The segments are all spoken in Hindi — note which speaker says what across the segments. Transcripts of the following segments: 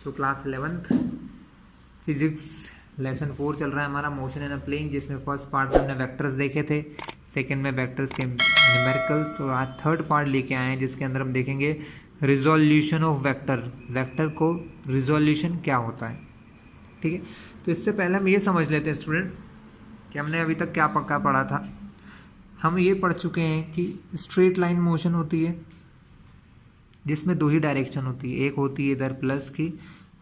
Speaker 1: So class 11th physics lesson 4 चल रहा है हमारा, मोशन इन अ प्लेन, जिसमें फर्स्ट पार्ट में हमने वेक्टर्स देखे थे, सेकंड में वेक्टर्स के न्यूमेरिकल्स, और आज थर्ड पार्ट लेके आए हैं जिसके अंदर हम देखेंगे रिजोल्यूशन ऑफ वेक्टर, वेक्टर को रिजोल्यूशन क्या होता है। ठीक है, तो इससे पहले हम ये समझ लेते हैं स्टूडेंट कि हमने अभी तक क्या पक्का पढ़ा था। हम ये पढ़ चुके हैं कि स्ट्रेट लाइन मोशन होती है जिसमें दो ही डायरेक्शन होती है, एक होती है इधर प्लस की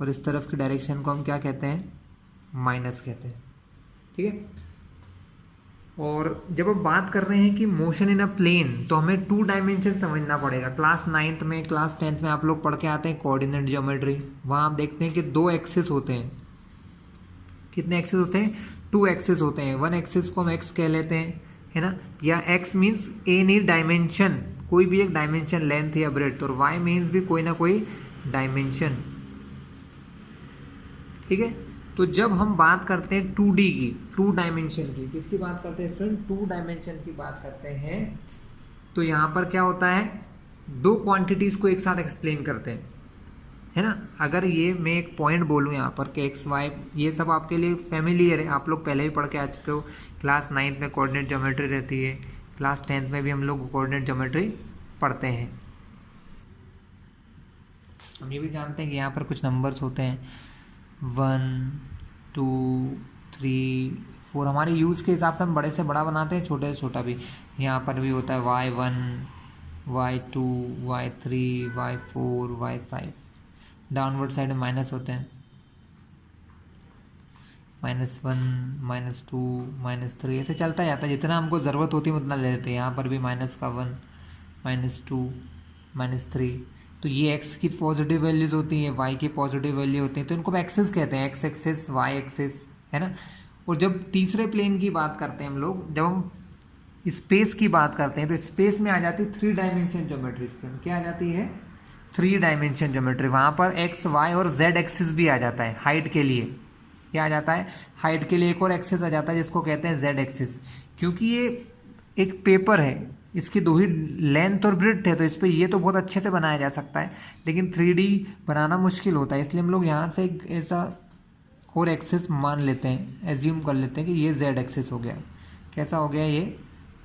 Speaker 1: और इस तरफ की डायरेक्शन को हम क्या कहते हैं, माइनस कहते हैं। ठीक है, और जब हम बात कर रहे हैं कि मोशन इन अ प्लेन तो हमें 2 डायमेंशन समझना पड़ेगा। क्लास 9th में, क्लास 10th में आप लोग पढ़ के आते हैं कोऑर्डिनेट ज्योमेट्री, वहाँ आप देखते हैं कि 2 एक्सिस होते हैं। कितने एक्सिस होते हैं? 2 एक्सिस होते हैं। 1 एक्सिस को हम एक्स कह लेते हैं, है ना, या एक्स मीन्स एनी डायमेंशन, कोई भी एक डायमेंशन, लेंथ या ब्रेड्थ, और वाई मीन्स भी कोई ना कोई डायमेंशन। ठीक है, तो जब हम बात करते हैं 2D की, 2 डायमेंशन की, किसकी बात करते हैं स्टूडेंट? 2 डायमेंशन की बात करते हैं, तो यहाँ पर क्या होता है, 2 क्वांटिटीज को एक साथ एक्सप्लेन करते हैं, है ना। अगर ये मैं एक पॉइंट बोलूँ यहाँ पर कि एक्स वाई, ये सब आपके लिए फैमिलियर है, आप लोग पहले ही पढ़ के आ चुके हो। क्लास 9th में कोऑर्डिनेट ज्योमेट्री रहती है, क्लास 10th में भी हम लोग कोऑर्डिनेट ज्योमेट्री पढ़ते हैं। हम ये भी जानते हैं कि यहाँ पर कुछ नंबर्स होते हैं 1 2 3 4, हमारे यूज़ के हिसाब से हम बड़े से बड़ा बनाते हैं, छोटे से छोटा भी। यहाँ पर भी होता है y1 y2 y3 y4 y5, downward side में माइनस होते हैं, -1 -2 -3, ऐसे चलता जाता है, जितना हमको ज़रूरत होती है उतना ले लेते हैं। यहाँ पर भी -1 -2 -3, तो ये x की पॉजिटिव वैल्यूज़ होती हैं, y की पॉजिटिव वैल्यू होती हैं, तो इनको हम एक्सेस कहते हैं, x एक्सेस y एक्सेस, है ना। और जब तीसरे प्लेन की बात करते हैं हम लोग, जब हम स्पेस की बात करते हैं, तो स्पेस में आ जाती है 3 डायमेंशन ज्योमेट्री। क्या आ जाती है? 3 डायमेंशन ज्योमेट्री। वहाँ पर x y और z एक्सिस भी आ जाता है हाइट के लिए। क्या आ जाता है? हाइट के लिए एक और एक्सिस आ जाता है जिसको कहते हैं z एक्सिस। क्योंकि ये एक पेपर है, इसकी 2 ही लेंथ और ब्रेड्थ है, तो इस पर ये तो बहुत अच्छे से बनाया जा सकता है, लेकिन 3D बनाना मुश्किल होता है, इसलिए हम लोग यहाँ से एक ऐसा और एक्सिस मान लेते हैं, एज्यूम कर लेते हैं कि ये z एक्सिस हो गया। कैसा हो गया? ये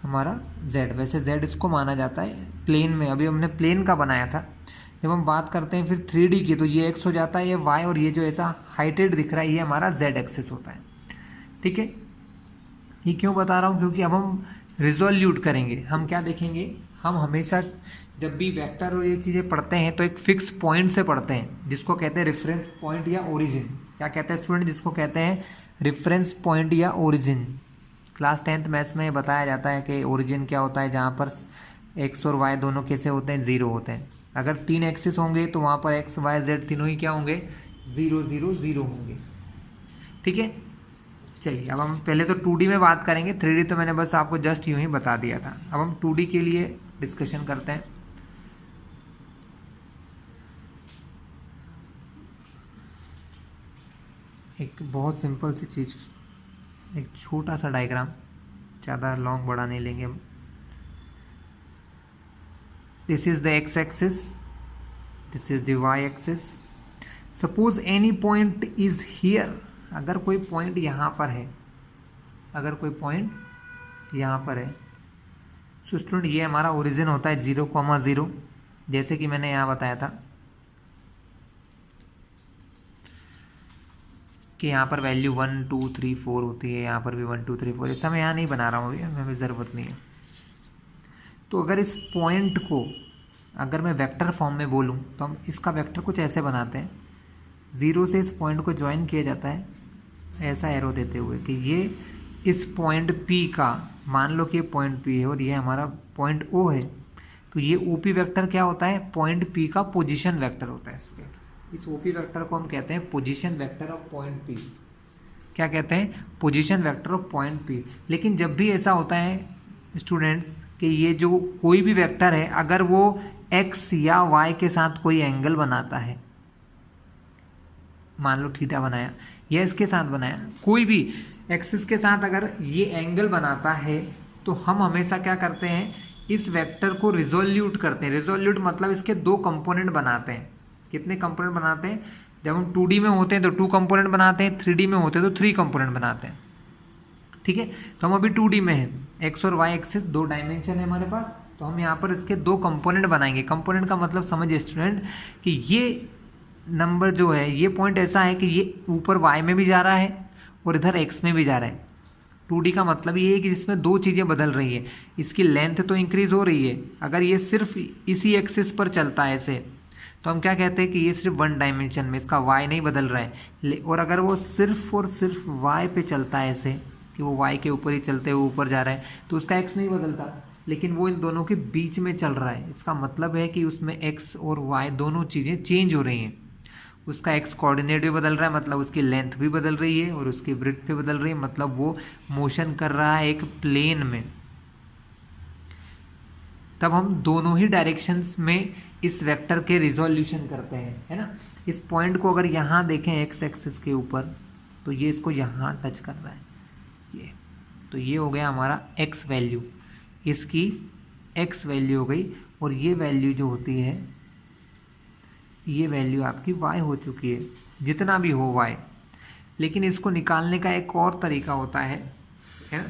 Speaker 1: हमारा z। वैसे z इसको माना जाता है प्लेन में, अभी हमने प्लेन का बनाया था। जब हम बात करते हैं फिर 3D की, तो ये x हो जाता है, ये y, और ये जो ऐसा हाइटेड दिख रहा है ये हमारा z एक्सिस होता है। ठीक है, ये क्यों बता रहा हूँ? क्योंकि अब हम रिजोल्यूट करेंगे, हम क्या देखेंगे, हम हमेशा जब भी वेक्टर और ये चीज़ें पढ़ते हैं तो एक फिक्स पॉइंट से पढ़ते हैं जिसको कहते हैं रेफरेंस पॉइंट या ओरिजिन। क्या कहते हैं स्टूडेंट? जिसको कहते हैं रेफरेंस पॉइंट या ओरिजिन। क्लास 10th मैथ्स में बताया जाता है कि ओरिजिन क्या होता है, जहाँ पर x और y दोनों कैसे होते हैं, 0 होते हैं। अगर 3 एक्सिस होंगे तो वहाँ पर x y z तीनों ही क्या होंगे, 0 0 0 होंगे। ठीक है, चलिए अब हम पहले तो 2D में बात करेंगे, 3D तो मैंने बस आपको जस्ट यूं ही बता दिया था। अब हम 2D के लिए डिस्कशन करते हैं। एक बहुत सिंपल सी चीज़, एक छोटा सा डायग्राम, ज़्यादा लॉन्ग बड़ा नहीं लेंगे हम। This is the x axis, this is the y axis. Suppose any point is here, अगर कोई पॉइंट यहाँ पर है, अगर कोई पॉइंट यहाँ पर है, सो स्टूडेंट ये हमारा ओरिजिन होता है 0,0, जैसे कि मैंने यहाँ बताया था कि यहाँ पर वैल्यू 1 2 3 4 होती है, यहाँ पर भी 1 2 3 4। ऐसा मैं यहाँ नहीं बना रहा हूँ, अभी हमें ज़रूरत नहीं है। तो अगर इस पॉइंट को अगर मैं वेक्टर फॉर्म में बोलूँ तो हम इसका वेक्टर कुछ ऐसे बनाते हैं, 0 से इस पॉइंट को ज्वाइन किया जाता है ऐसा एरो देते हुए कि ये इस पॉइंट P का, मान लो कि ये पॉइंट P है और ये हमारा पॉइंट O है, तो ये OP वेक्टर क्या होता है, पॉइंट P का पोजीशन वेक्टर होता है। इस OP वेक्टर को हम कहते हैं position vector of point P। क्या कहते हैं? Position vector of point P। लेकिन जब भी ऐसा होता है स्टूडेंट्स कि ये जो कोई भी वेक्टर है, अगर वो x या y के साथ कोई एंगल बनाता है, मान लो थीटा बनाया या इसके साथ बनाया, कोई भी एक्सिस के साथ अगर ये एंगल बनाता है, तो हम हमेशा क्या करते हैं, इस वेक्टर को रिजोल्यूट करते हैं। रिजोल्यूट मतलब इसके 2 कंपोनेंट बनाते हैं। कितने कंपोनेंट बनाते हैं? जब हम 2D में होते हैं तो 2 कंपोनेंट बनाते हैं, 3D में होते हैं तो 3 कंपोनेंट बनाते हैं। ठीक है, तो हम अभी 2D में हैं, एक्स और वाई एक्सिस 2 डायमेंशन है हमारे पास, तो हम यहाँ पर इसके 2 कंपोनेंट बनाएंगे। कंपोनेंट का मतलब समझिए स्टूडेंट कि ये नंबर जो है, ये पॉइंट ऐसा है कि ये ऊपर वाई में भी जा रहा है और इधर एक्स में भी जा रहा है। 2D का मतलब ये है कि जिसमें 2 चीज़ें बदल रही है, इसकी लेंथ तो इंक्रीज हो रही है। अगर ये सिर्फ इसी एक्सिस पर चलता है ऐसे, तो हम क्या कहते हैं कि ये सिर्फ 1 डायमेंशन में, इसका वाई नहीं बदल रहा है। और अगर वो सिर्फ और सिर्फ वाई पे चलता है ऐसे कि वो वाई के ऊपर ही चलते हुए ऊपर जा रहा है, तो उसका एक्स नहीं बदलता, लेकिन वो इन दोनों के बीच में चल रहा है। इसका मतलब है कि उसमें एक्स और वाई दोनों चीज़ें चेंज हो रही हैं। उसका एक्स कोऑर्डिनेट भी बदल रहा है, मतलब उसकी लेंथ भी बदल रही है, और उसकी ब्रेड्थ भी बदल रही है, मतलब वो मोशन कर रहा है एक प्लेन में। तब हम दोनों ही डायरेक्शंस में इस वेक्टर के रिजोल्यूशन करते हैं, है ना। इस पॉइंट को अगर यहाँ देखें एक्स एक्सिस के ऊपर, तो ये इसको यहाँ टच कर रहा है, ये तो ये हो गया हमारा एक्स वैल्यू, इसकी एक्स वैल्यू हो गई, और ये वैल्यू जो होती है, ये वैल्यू आपकी y हो चुकी है, जितना भी हो y। लेकिन इसको निकालने का एक और तरीका होता है ना,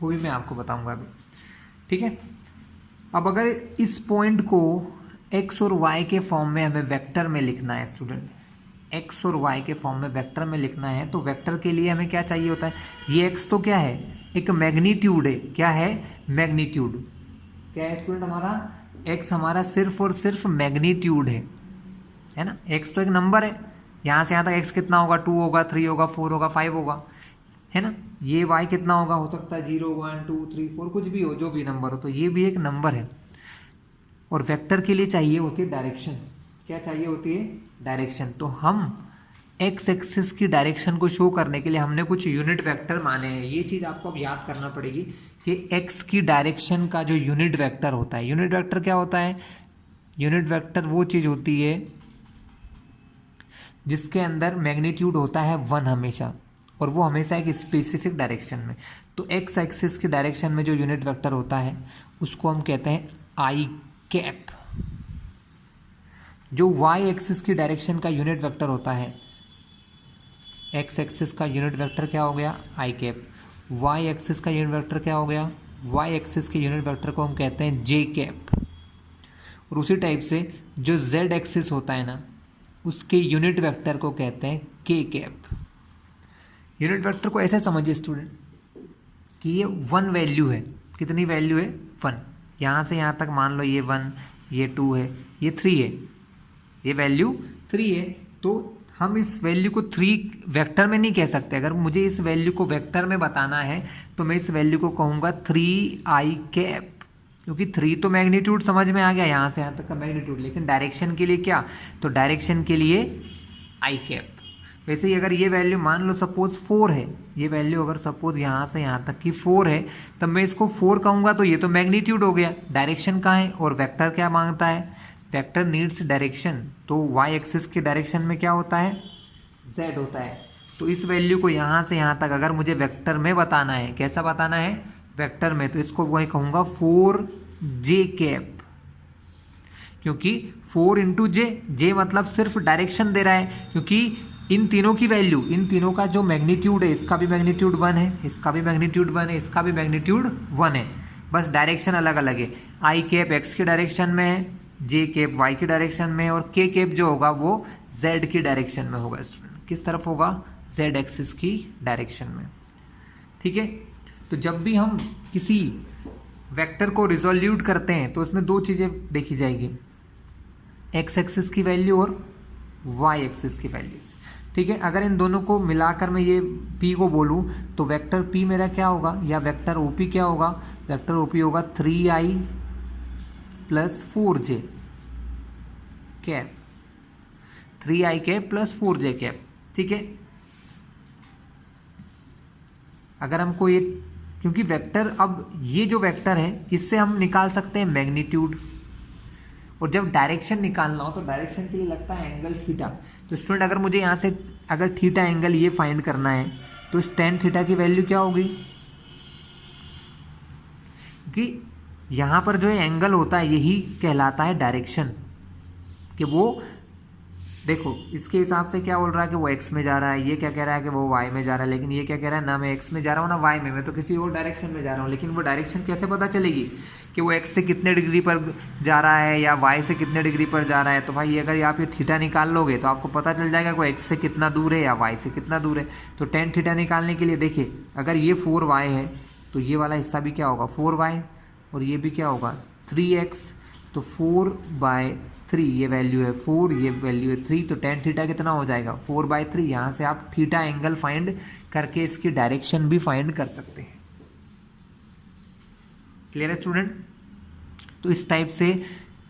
Speaker 1: वो भी मैं आपको बताऊंगा अभी। ठीक है, अब अगर इस पॉइंट को x और y के फॉर्म में हमें वेक्टर में लिखना है स्टूडेंट, x और y के फॉर्म में वेक्टर में लिखना है, तो वेक्टर के लिए हमें क्या चाहिए होता है? ये x तो क्या है? एक मैग्नीट्यूड है। क्या है? मैग्नीट्यूड। क्या है स्टूडेंट हमारा? x हमारा सिर्फ और सिर्फ मैग्नीट्यूड है ना। x तो एक नंबर है, यहाँ से यहाँ तक x कितना होगा? 2 होगा, 3 होगा, 4 होगा, 5 होगा, है ना। ये y कितना होगा? हो सकता है 0, 1, 2, 3, 4, कुछ भी हो, जो भी नंबर हो, तो ये भी एक नंबर है। और वेक्टर के लिए चाहिए होती है डायरेक्शन। क्या चाहिए होती है? डायरेक्शन। तो हम एक्स एक्सिस की डायरेक्शन को शो करने के लिए हमने कुछ यूनिट वेक्टर माने हैं। ये चीज़ आपको अब याद करना पड़ेगी कि एक्स की डायरेक्शन का जो यूनिट वेक्टर होता है, यूनिट वेक्टर क्या होता है? यूनिट वेक्टर वो चीज़ होती है जिसके अंदर मैग्नीट्यूड होता है 1 हमेशा, और वो हमेशा एक स्पेसिफिक डायरेक्शन में। तो एक्स एक्सिस की डायरेक्शन में जो यूनिट वेक्टर होता है उसको हम कहते हैं आई कैप। जो वाई एक्सिस की डायरेक्शन का यूनिट वेक्टर होता है, एक्स एक्सिस का यूनिट वेक्टर क्या हो गया? आई कैप। वाई एक्सिस का यूनिट वेक्टर क्या हो गया? वाई एक्सिस के यूनिट वेक्टर को हम कहते हैं जे कैप। और उसी टाइप से जो जेड एक्सिस होता है ना, उसके यूनिट वेक्टर को कहते हैं के कैप। यूनिट वेक्टर को ऐसे समझिए स्टूडेंट कि ये 1 वैल्यू है। कितनी वैल्यू है? 1। यहाँ से यहाँ तक मान लो ये 1, ये 2 है, ये 3 है, ये वैल्यू 3 है। तो हम इस वैल्यू को 3 वेक्टर में नहीं कह सकते। अगर मुझे इस वैल्यू को वेक्टर में बताना है तो मैं इस वैल्यू को कहूँगा 3i कैप, क्योंकि 3 तो मैग्नीट्यूड समझ में आ गया, यहाँ से यहाँ तक का मैग्नीट्यूड। लेकिन डायरेक्शन के लिए क्या? तो डायरेक्शन के लिए आई कैप। वैसे ही अगर ये वैल्यू मान लो सपोज 4 है, ये वैल्यू अगर सपोज यहाँ से यहाँ तक की 4 है, तब मैं इसको 4 कहूँगा, तो ये तो मैग्नीट्यूड हो गया। डायरेक्शन कहाँ है? और वेक्टर क्या मांगता है? Vector needs direction. तो वाई एक्सिस के डायरेक्शन में क्या होता है? जेड होता है। तो इस वैल्यू को यहाँ से यहाँ तक अगर मुझे वेक्टर में बताना है, कैसा बताना है? वेक्टर में, तो इसको वही कहूँगा 4j कैप, क्योंकि 4 इंटू जे मतलब सिर्फ डायरेक्शन दे रहा है। क्योंकि इन तीनों की वैल्यू, इन तीनों का जो मैग्नीट्यूड है, इसका भी मैग्नीट्यूड 1 है, इसका भी मैग्नीट्यूड 1 है, इसका भी मैग्नीट्यूड 1 है, बस डायरेक्शन अलग अलग है। आई कैप एक्स की डायरेक्शन में है, जे कैप वाई की डायरेक्शन में है, और के कैप जो होगा वो जेड की डायरेक्शन में होगा। स्टूडेंट किस तरफ होगा? जेड एक्सिस की डायरेक्शन में। ठीक है, तो जब भी हम किसी वेक्टर को रिजोल्यूट करते हैं तो उसमें 2 चीज़ें देखी जाएगी, एक्स एक्सिस की वैल्यू और वाई एक्सिस की वैल्यूज। ठीक है, अगर इन दोनों को मिलाकर मैं ये p को बोलूँ तो वेक्टर p मेरा क्या होगा, या वेक्टर OP क्या होगा? वेक्टर OP होगा 3i plus 4j cap, 3i cap plus 4j cap. ठीक है, अगर हमको ये, क्योंकि वेक्टर, अब ये जो वेक्टर है इससे हम निकाल सकते हैं मैग्नीट्यूड, और जब डायरेक्शन निकालना हो तो डायरेक्शन के लिए लगता है एंगल थीटा। तो स्टूडेंट अगर मुझे यहाँ से अगर थीटा एंगल ये फाइंड करना है तो इस tan थीटा की वैल्यू क्या होगी? क्योंकि यहाँ पर जो एंगल होता है यही कहलाता है डायरेक्शन। कि वो देखो इसके हिसाब से क्या बोल रहा है कि वो x में जा रहा है, ये क्या कह रहा है कि वो y में जा रहा है, लेकिन ये क्या कह रहा है ना मैं x में जा रहा हूँ ना y में, मैं तो किसी और डायरेक्शन में जा रहा हूँ। लेकिन वो डायरेक्शन कैसे पता चलेगी कि वो x से कितने डिग्री पर जा रहा है या y से कितने डिग्री पर जा रहा है? तो भाई अगर आप ये थीटा निकाल लोगे तो आपको पता चल जाएगा कि वो x से कितना दूर है या y से कितना दूर है। तो टेन थीटा निकालने के लिए देखिए, अगर ये 4y है तो ये वाला हिस्सा भी क्या होगा 4y, और ये भी क्या होगा 3x। तो 4/3 ये वैल्यू है 4, ये वैल्यू है 3, तो टेन थीटा कितना हो जाएगा 4/3। यहाँ से आप थीटा एंगल फाइंड करके इसकी डायरेक्शन भी फाइंड कर सकते हैं। क्लियर है स्टूडेंट? तो इस टाइप से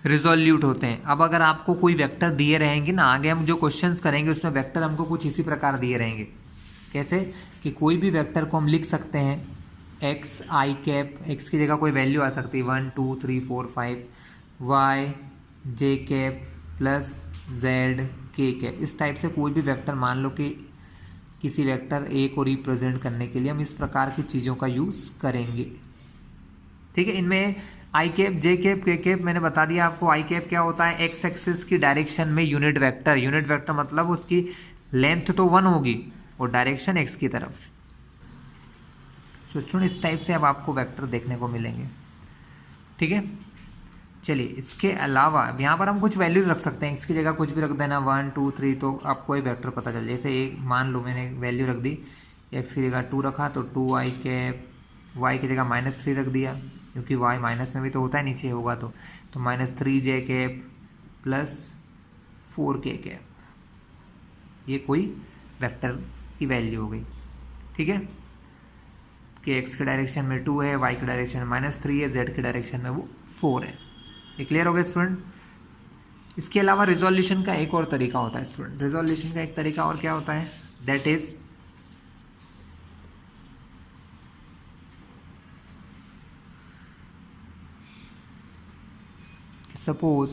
Speaker 1: रिजोल्यूट होते हैं। अब अगर आपको कोई वेक्टर दिए रहेंगे ना, आगे हम जो क्वेश्चंस करेंगे उसमें वेक्टर हमको कुछ इसी प्रकार दिए रहेंगे। कैसे कि कोई भी वेक्टर को हम लिख सकते हैं एक्स आई कैप, एक्स की जगह कोई वैल्यू आ सकती है 1 2 3 4 5, वाई जे कैप प्लस जेड के कैप। इस टाइप से कोई भी वेक्टर मान लो कि किसी वेक्टर ए को रिप्रेजेंट करने के लिए हम इस प्रकार की चीज़ों का यूज़ करेंगे। ठीक है, इनमें आई कैप जे कैप के कैप मैंने बता दिया आपको। आई कैप क्या होता है, एक्स एक्सिस की डायरेक्शन में यूनिट वेक्टर। यूनिट वेक्टर मतलब उसकी लेंथ तो 1 होगी और डायरेक्शन एक्स की तरफ। तो इस टाइप से अब आपको वेक्टर देखने को मिलेंगे। ठीक है, चलिए इसके अलावा यहाँ पर हम कुछ वैल्यूज रख सकते हैं। एक्स की जगह कुछ भी रख देना 1 2 3, तो आपको एक वेक्टर पता चल जाए। जैसे एक मान लो मैंने वैल्यू रख दी, एक्स की जगह 2 रखा तो 2 आई कैप, वाई की जगह -3 रख दिया क्योंकि वाई माइनस में भी तो होता है, नीचे होगा तो -3 जे कैप प्लस 4 के कैप। ये कोई वेक्टर की वैल्यू हो गई। ठीक है, कि एक्स के डायरेक्शन में 2 है, वाई के डायरेक्शन में -3 है, जेड के डायरेक्शन में वो 4 है। ये क्लियर हो गया स्टूडेंट? इसके अलावा रिजोल्यूशन का एक और तरीका होता है स्टूडेंट। रिजोल्यूशन का एक तरीका और क्या होता है, दैट इज सपोज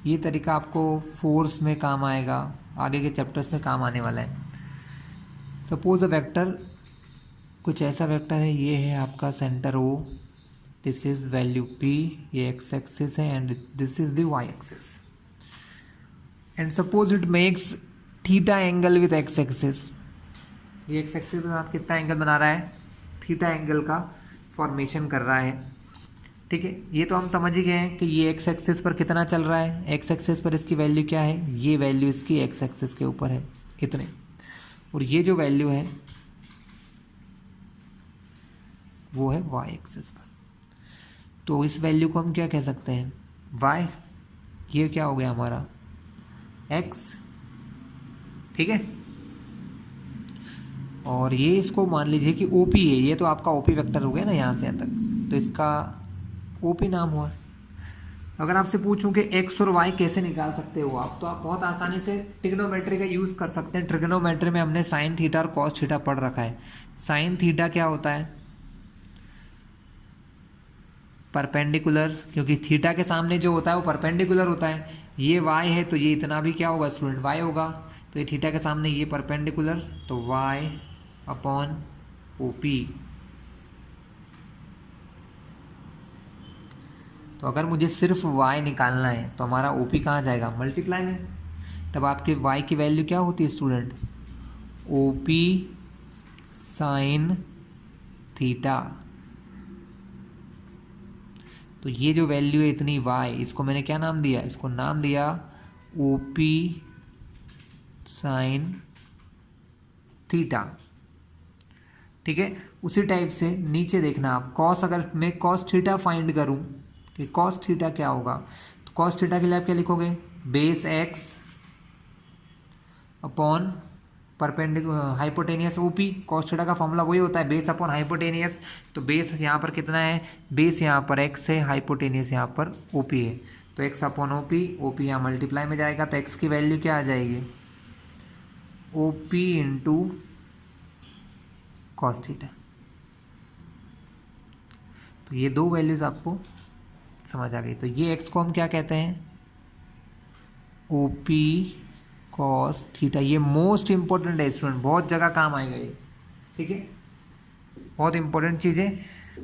Speaker 1: ये तरीका आपको फोर्स में काम आएगा, आगे के चैप्टर्स में काम आने वाला है। सपोज अ वेक्टर, कुछ ऐसा वेक्टर है, ये है आपका centre O, this is value P, ये एक्स एक्सिस है and this is the Y axis, and suppose it makes theta angle with X axis. ये एक्स एक्सिस के साथ कितना एंगल बना रहा है, थीटा एंगल का फॉर्मेशन कर रहा है। ठीक है, ये तो हम समझ ही गए हैं कि ये एक्स एक्सिस पर कितना चल रहा है, एक्स एक्सिस पर इसकी वैल्यू क्या है, ये वैल्यू इसकी एक्स एक्सिस के ऊपर है इतने, और ये जो वैल्यू है वो है वाई एक्सिस पर। तो इस वैल्यू को हम क्या कह सकते हैं, वाई, ये क्या हो गया हमारा एक्स। ठीक है, और ये इसको मान लीजिए कि ओपी है, ये तो आपका ओपी वेक्टर हो गया ना यहाँ से यहाँ तक, तो इसका ओपी नाम हुआ। अगर आपसे पूछूं कि एक्स और वाई कैसे निकाल सकते हो आप, तो आप बहुत आसानी से ट्रिग्नोमेट्री का यूज़ कर सकते हैं। ट्रिग्नोमेट्री में हमने साइन थीटा और कॉस थीटा पढ़ रखा है। साइन थीटा क्या होता है, परपेंडिकुलर, क्योंकि थीटा के सामने जो होता है वो परपेंडिकुलर होता है। ये वाई है तो ये इतना भी क्या होगा स्टूडेंट, वाई होगा। तो ये थीटा के सामने ये परपेंडिकुलर, तो वाई अपॉन ओपी। तो अगर मुझे सिर्फ y निकालना है तो हमारा OP कहाँ जाएगा, मल्टीप्लाई में। तब आपके y की वैल्यू क्या होती है स्टूडेंट, OP साइन थीटा। तो ये जो वैल्यू है इतनी y, इसको मैंने क्या नाम दिया, इसको नाम दिया OP साइन थीटा। ठीक है, उसी टाइप से नीचे देखना आप, कॉस, अगर मैं कॉस थीटा फाइंड करूं कि कॉस थीटा क्या होगा, तो कॉस थीटा के लिए आप क्या लिखोगे, base x upon perpendicular hypotenuse OP. Cos theta का फॉर्मूला वही होता है, बेस अपॉन हाइपोटेनियस। तो बेस यहाँ पर कितना है, बेस यहाँ पर एक्स है, हाइपोटेनियस यहाँ पर ओपी है, तो एक्स अपॉन ओपी, ओपी यहाँ मल्टीप्लाई में जाएगा, तो एक्स की वैल्यू क्या आ जाएगी, ओपी इंटू कॉस थीटा। तो ये दो वैल्यूज आपको समझ आ गई। तो ये एक्स को हम क्या कहते हैं, ओपी कॉस थीटा। ये मोस्ट इंपॉर्टेंट है स्टूडेंट, बहुत जगह काम आएगा ये। ठीक है, बहुत इंपॉर्टेंट चीज़ है।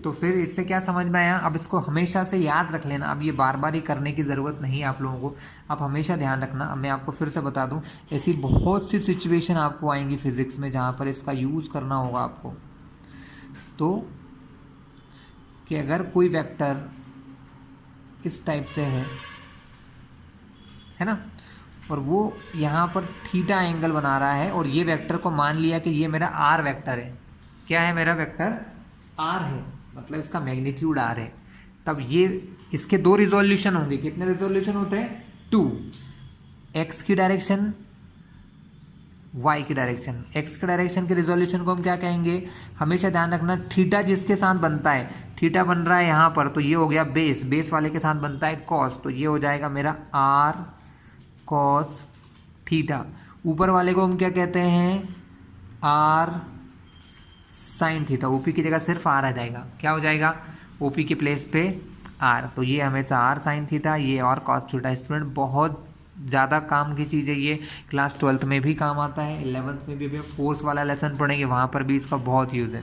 Speaker 1: तो फिर इससे क्या समझ में आया, अब इसको हमेशा से याद रख लेना, अब ये बार बार ही करने की ज़रूरत नहीं है आप लोगों को, आप हमेशा ध्यान रखना। अब मैं आपको फिर से बता दूं, ऐसी बहुत सी सिचुएशन आपको आएंगी फिजिक्स में जहाँ पर इसका यूज़ करना होगा आपको। तो कि अगर कोई वेक्टर इस टाइप से है ना, और वो यहाँ पर थीटा एंगल बना रहा है, और ये वेक्टर को मान लिया कि ये मेरा आर वेक्टर है। क्या है मेरा वेक्टर? आर है, मतलब इसका मैग्नीट्यूड आर है। तब ये इसके दो रिजोल्यूशन होंगे। कितने रिजोल्यूशन होते हैं? 2। एक्स की डायरेक्शन, वाई की डायरेक्शन। एक्स के डायरेक्शन के रिजोल्यूशन को हम क्या कहेंगे? हमेशा ध्यान रखना, थीटा जिसके साथ बनता है, थीटा बन रहा है यहाँ पर, तो ये हो गया बेस, बेस वाले के साथ बनता है कॉस, तो ये हो जाएगा मेरा आर कॉस थीटा। ऊपर वाले को हम क्या कहते हैं? Are sine theta. ओपी की जगह सिर्फ आर आ जाएगा, क्या हो जाएगा? ओपी के प्लेस पे आर, तो ये हमेशा आर साइन थीटा, ये और कॉस थीटा। स्टूडेंट बहुत ज़्यादा काम की चीज़ है ये, क्लास 12th में भी काम आता है, 11th में भी अभी फोर्स वाला लेसन पढ़ेंगे, वहाँ पर भी इसका बहुत यूज़ है।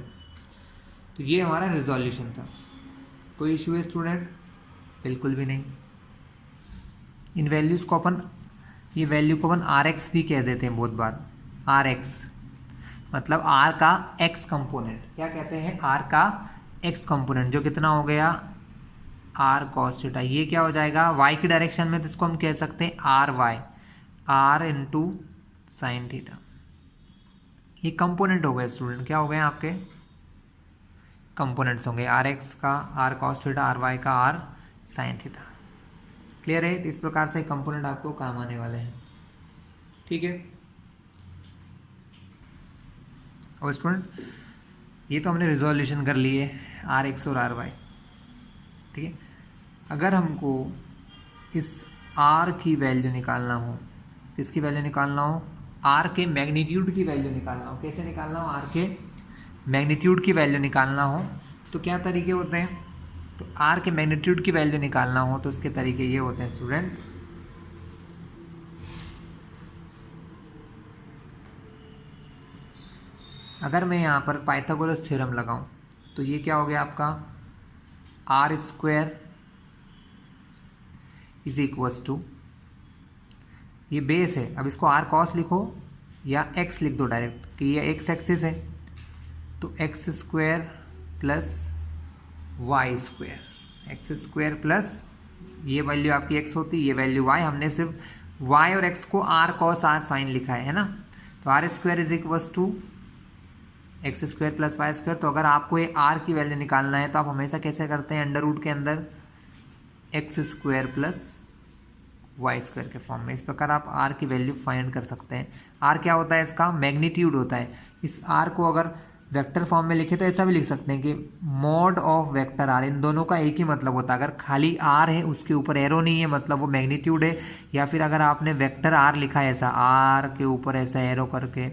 Speaker 1: तो ये हमारा रिजोल्यूशन था। कोई इशू है स्टूडेंट? बिल्कुल भी नहीं। इन वैल्यूज़ को अपन, ये वैल्यू को अपन आर एक्स भी कह देते हैं बहुत बार। आर एक्स मतलब आर का एक्स कंपोनेंट। क्या कहते हैं? आर का एक्स कंपोनेंट, जो कितना हो गया? R cos theta. ये क्या हो जाएगा? वाई की डायरेक्शन में, तो इसको हम कह सकते हैं R Y, R into sine theta. ये कंपोनेंट हो गए स्टूडेंट, क्या हो गए आपके? कंपोनेंट्स होंगे। आर एक्स का R cos theta, R Y का आर साइन थीटा। क्लियर है? तो इस प्रकार से कंपोनेंट आपको काम आने वाले हैं। ठीक है। और स्टूडेंट ये तो हमने रिजोल्यूशन कर लिए आर एक्स और आर वाई, ठीक है। अगर हमको इस आर की वैल्यू निकालना हो, किसकी वैल्यू निकालना हो? आर के मैग्नीट्यूड की वैल्यू निकालना हो। कैसे निकालना हो? आर के मैग्नीट्यूड की वैल्यू निकालना हो तो क्या तरीके होते हैं? तो आर के मैग्नीट्यूड की वैल्यू निकालना हो तो उसके तरीके ये होते हैं स्टूडेंट। अगर मैं यहाँ पर पाइथागोरस थ्योरम लगाऊं तो ये क्या हो गया आपका? R square is equals to, ये बेस है, अब इसको आर कॉस लिखो या एक्स लिख दो डायरेक्ट, कि ये एक्स एक्सिस है, तो X square plus Y square. X square plus ये वैल्यू आपकी एक्स होती है, ये वैल्यू वाई, हमने सिर्फ वाई और एक्स को आर कॉस आर साइन लिखा है ना। तो R square is equals to X square plus Y square. तो अगर आपको ये आर की वैल्यू निकालना है तो आप हमेशा कैसे करते हैं? अंडर रूट के अंदर X square plus Y square के फॉर्म में। इस प्रकार आप आर की वैल्यू फाइंड कर सकते हैं। आर क्या होता है? इसका मैग्नीट्यूड होता है। इस आर को अगर वेक्टर फॉर्म में लिखे तो ऐसा भी लिख सकते हैं कि मॉड ऑफ वेक्टर आर। इन दोनों का एक ही मतलब होता है। अगर खाली आर है, उसके ऊपर एरो नहीं है, मतलब वो मैग्नीट्यूड है। या फिर अगर आपने वेक्टर आर लिखा है ऐसा, आर के ऊपर ऐसा एरो करके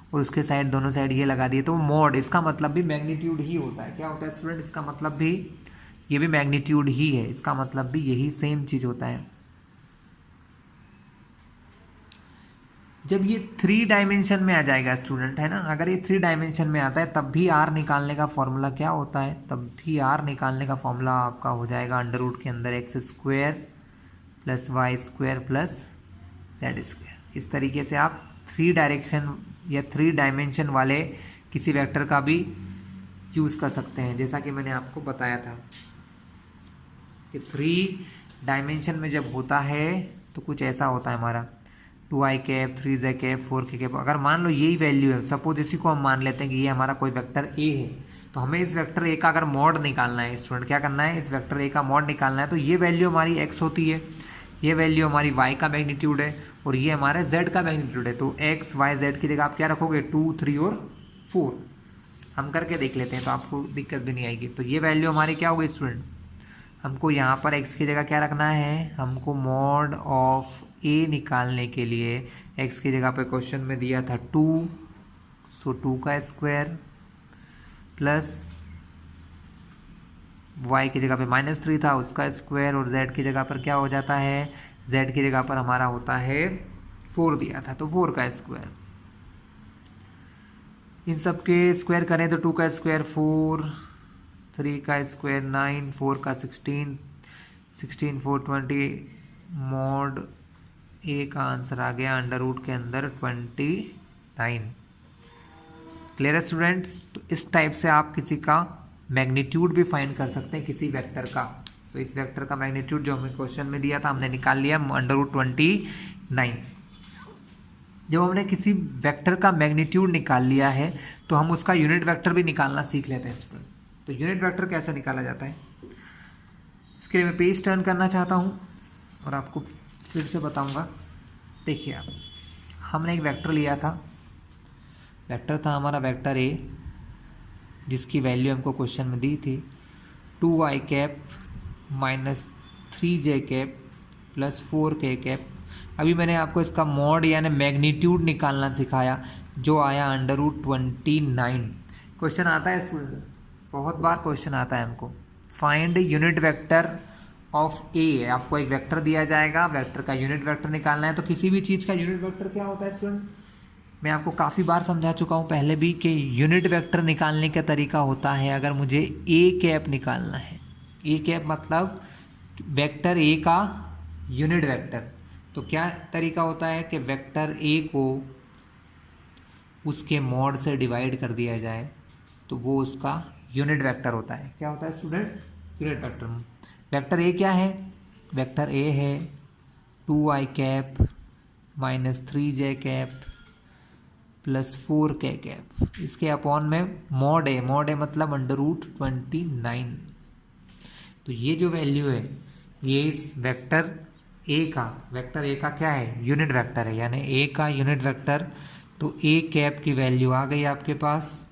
Speaker 1: और उसके साइड, दोनों साइड ये लगा दिए, तो मॉड, इसका मतलब भी मैग्नीट्यूड ही होता है। क्या होता है स्टूडेंट? इसका मतलब भी ये भी मैग्नीट्यूड ही है, इसका मतलब भी यही सेम चीज़ होता है। जब ये 3 डायमेंशन में आ जाएगा स्टूडेंट, है ना, अगर ये 3 डायमेंशन में आता है तब भी आर निकालने का फॉर्मूला क्या होता है? तब भी आर निकालने का फॉर्मूला आपका हो जाएगा अंडर रूट के अंदर X square plus Y square plus Z square. इस तरीके से आप 3 डायरेक्शन या 3 डायमेंशन वाले किसी वेक्टर का भी यूज़ कर सकते हैं, जैसा कि मैंने आपको बताया था कि 3 डायमेंशन में जब होता है तो कुछ ऐसा होता है हमारा 2i cap, 3j cap, 4k cap. अगर मान लो यही वैल्यू है, सपोज इसी को हम मान लेते हैं कि ये हमारा कोई वेक्टर ए है, तो हमें इस वेक्टर ए का अगर मॉड निकालना है स्टूडेंट, क्या करना है? इस वेक्टर ए का मॉड निकालना है। तो ये वैल्यू हमारी x होती है, ये वैल्यू हमारी y का मैग्नीट्यूड है और ये हमारे z का मैग्नीट्यूड है। तो x, y, z की जगह आप क्या रखोगे? 2, 3 और 4। हम करके देख लेते हैं तो आपको दिक्कत भी नहीं आएगी। तो ये वैल्यू हमारी क्या होगी स्टूडेंट? हमको यहाँ पर x की जगह क्या रखना है? हमको मॉड ऑफ ए निकालने के लिए x की जगह पे क्वेश्चन में दिया था 2, सो 2 का स्क्वायर प्लस y की जगह पे -3 था, उसका स्क्वायर, और z की जगह पर क्या हो जाता है? z की जगह पर हमारा होता है 4 दिया था, तो 4 का स्क्वायर। इन सब के स्क्वायर करें तो 2 का स्क्वायर 4, 3 का स्क्वायर 9, 4 का 16, 16 4 20, मॉड ए का आंसर आ गया अंडर रूट के अंदर 29। क्लियर है स्टूडेंट्स? तो इस टाइप से आप किसी का मैग्नीट्यूड भी फाइंड कर सकते हैं किसी वेक्टर का। तो इस वेक्टर का मैग्नीट्यूड जो हमें क्वेश्चन में दिया था हमने निकाल लिया अंडर रूट 29। जब हमने किसी वेक्टर का मैग्नीट्यूड निकाल लिया है तो हम उसका यूनिट वेक्टर भी निकालना सीख लेते हैं स्टूडेंट। तो यूनिट वेक्टर कैसे निकाला जाता है, इसके लिए मैं पेज टर्न करना चाहता हूँ और आपको फिर से बताऊँगा। देखिए आप, हमने एक वेक्टर लिया था, वेक्टर था हमारा वेक्टर ए, जिसकी वैल्यू हमको क्वेश्चन में दी थी 2i cap minus 3j cap plus 4k cap. अभी मैंने आपको इसका मॉड यानी मैग्नीट्यूड निकालना सिखाया जो आया अंडर रूट 29। क्वेश्चन आता है स्टूडेंट, बहुत बार क्वेश्चन आता है हमको, फाइंड यूनिट वेक्टर ऑफ ए। आपको एक वेक्टर दिया जाएगा, वेक्टर का यूनिट वेक्टर निकालना है। तो किसी भी चीज़ का यूनिट वेक्टर क्या होता है स्टूडेंट, मैं आपको काफ़ी बार समझा चुका हूँ पहले भी कि यूनिट वेक्टर निकालने का तरीका होता है, अगर मुझे ए कैप निकालना है, ए कैप मतलब वेक्टर ए का यूनिट वेक्टर, तो क्या तरीका होता है कि वेक्टर ए को उसके मॉड से डिवाइड कर दिया जाए तो वो उसका यूनिट वेक्टर होता है। क्या होता है student? Unit vector. Vector A क्या है? वेक्टर ए है 2i cap minus 3j cap plus 4k cap, इसके अपॉन में मॉड है, मॉड है मतलब अंडर रूट 29। तो ये जो वैल्यू है ये इस वेक्टर ए का, वेक्टर ए का क्या है? यूनिट वेक्टर है, यानी ए का यूनिट वेक्टर। तो ए कैप की वैल्यू आ गई आपके पास।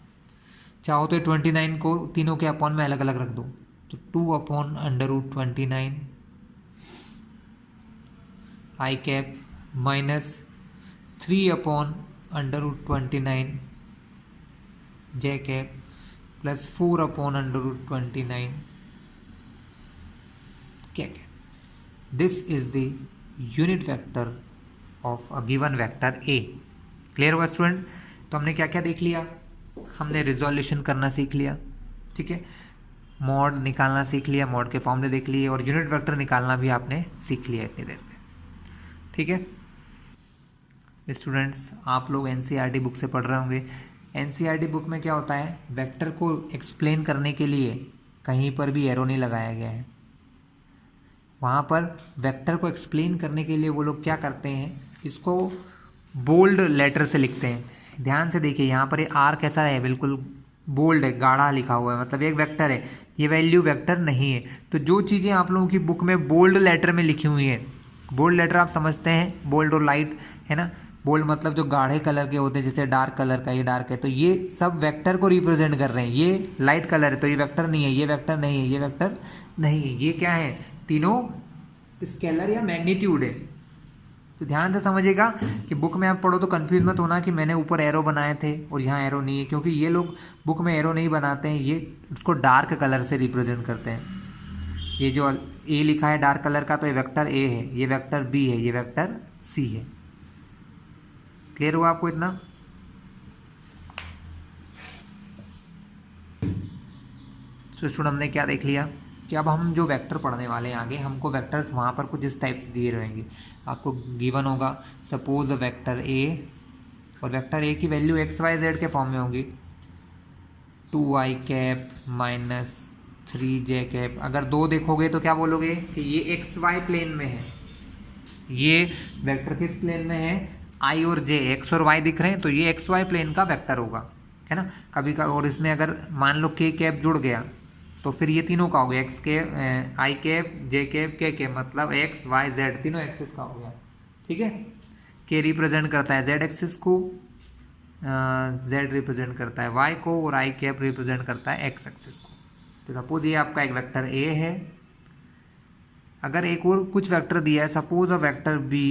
Speaker 1: चाहो तो 29 को तीनों के अपॉन में अलग अलग रख दो, तो 2 upon under root 29 I cap minus 3 upon under root 29 J cap plus 4 upon under root 29 K cap. This is the unit vector of a given vector A. Clear हुआ स्टूडेंट? तो हमने क्या क्या देख लिया, हमने रिजोल्यूशन करना सीख लिया, ठीक है, मॉड निकालना सीख लिया, मॉड के फॉर्मूले देख लिए, और यूनिट वेक्टर निकालना भी आपने सीख लिया इतनी देर में, ठीक है। स्टूडेंट्स, आप लोग एनसीईआरटी बुक से पढ़ रहे होंगे। एनसीईआरटी बुक में क्या होता है, वेक्टर को एक्सप्लेन करने के लिए कहीं पर भी एरो नहीं लगाया गया है। वहाँ पर वेक्टर को एक्सप्लेन करने के लिए वो लोग क्या करते हैं, इसको बोल्ड लेटर से लिखते हैं। ध्यान से देखिए, यहाँ पर ये आर कैसा है, बिल्कुल बोल्ड है, गाढ़ा लिखा हुआ है, मतलब एक वेक्टर है, ये वैल्यू वेक्टर नहीं है। तो जो चीज़ें आप लोगों की बुक में बोल्ड लेटर में लिखी हुई हैं, बोल्ड लेटर आप समझते हैं, बोल्ड और लाइट है ना, बोल्ड मतलब जो गाढ़े कलर के होते हैं, जैसे डार्क कलर का, ये डार्क है, तो ये सब वेक्टर को रिप्रेजेंट कर रहे हैं। ये लाइट कलर है तो ये वेक्टर नहीं है, ये वेक्टर नहीं है, ये वेक्टर नहीं है, ये क्या है, तीनों स्केलर या मैग्नीट्यूड है। तो ध्यान से समझिएगा कि बुक में आप पढ़ो तो कंफ्यूज मत होना कि मैंने ऊपर एरो बनाए थे और यहाँ एरो नहीं है, क्योंकि ये लोग बुक में एरो नहीं बनाते हैं, ये उसको डार्क कलर से रिप्रेजेंट करते हैं। ये जो ए लिखा है डार्क कलर का, तो ये वेक्टर ए है, ये वेक्टर बी है, ये वेक्टर सी है। क्लियर हुआ आपको इतना? तो स्टूडेंट, हमने क्या देख लिया कि अब हम जो वेक्टर पढ़ने वाले हैं आगे, हमको वेक्टर्स वहाँ पर कुछ इस टाइप से दिए रहेंगे। आपको गिवन होगा सपोज अ वेक्टर ए, और वेक्टर ए की वैल्यू एक्स वाई जेड के फॉर्म में होगी, 2i cap minus 3j cap. अगर दो देखोगे तो क्या बोलोगे कि ये एक्स वाई प्लेन में है, ये वेक्टर किस प्लेन में है, आई और जे, एक्स और वाई दिख रहे हैं, तो ये एक्स वाई प्लेन का वेक्टर होगा, है ना। कभी का, और इसमें अगर मान लो के कैप जुड़ गया तो फिर ये तीनों का हो गया, एक्स के आई कैप जे कैप के कैप, मतलब एक्स वाई जेड तीनों एक्सिस का हो गया, ठीक है। के रिप्रेजेंट करता है जेड एक्सिस को, जेड रिप्रेजेंट करता है वाई को, और आई कैप रिप्रेजेंट करता है एक्स एक्सिस को। तो सपोज ये आपका एक वेक्टर ए है। अगर एक और कुछ वेक्टर दिया है, suppose a vector be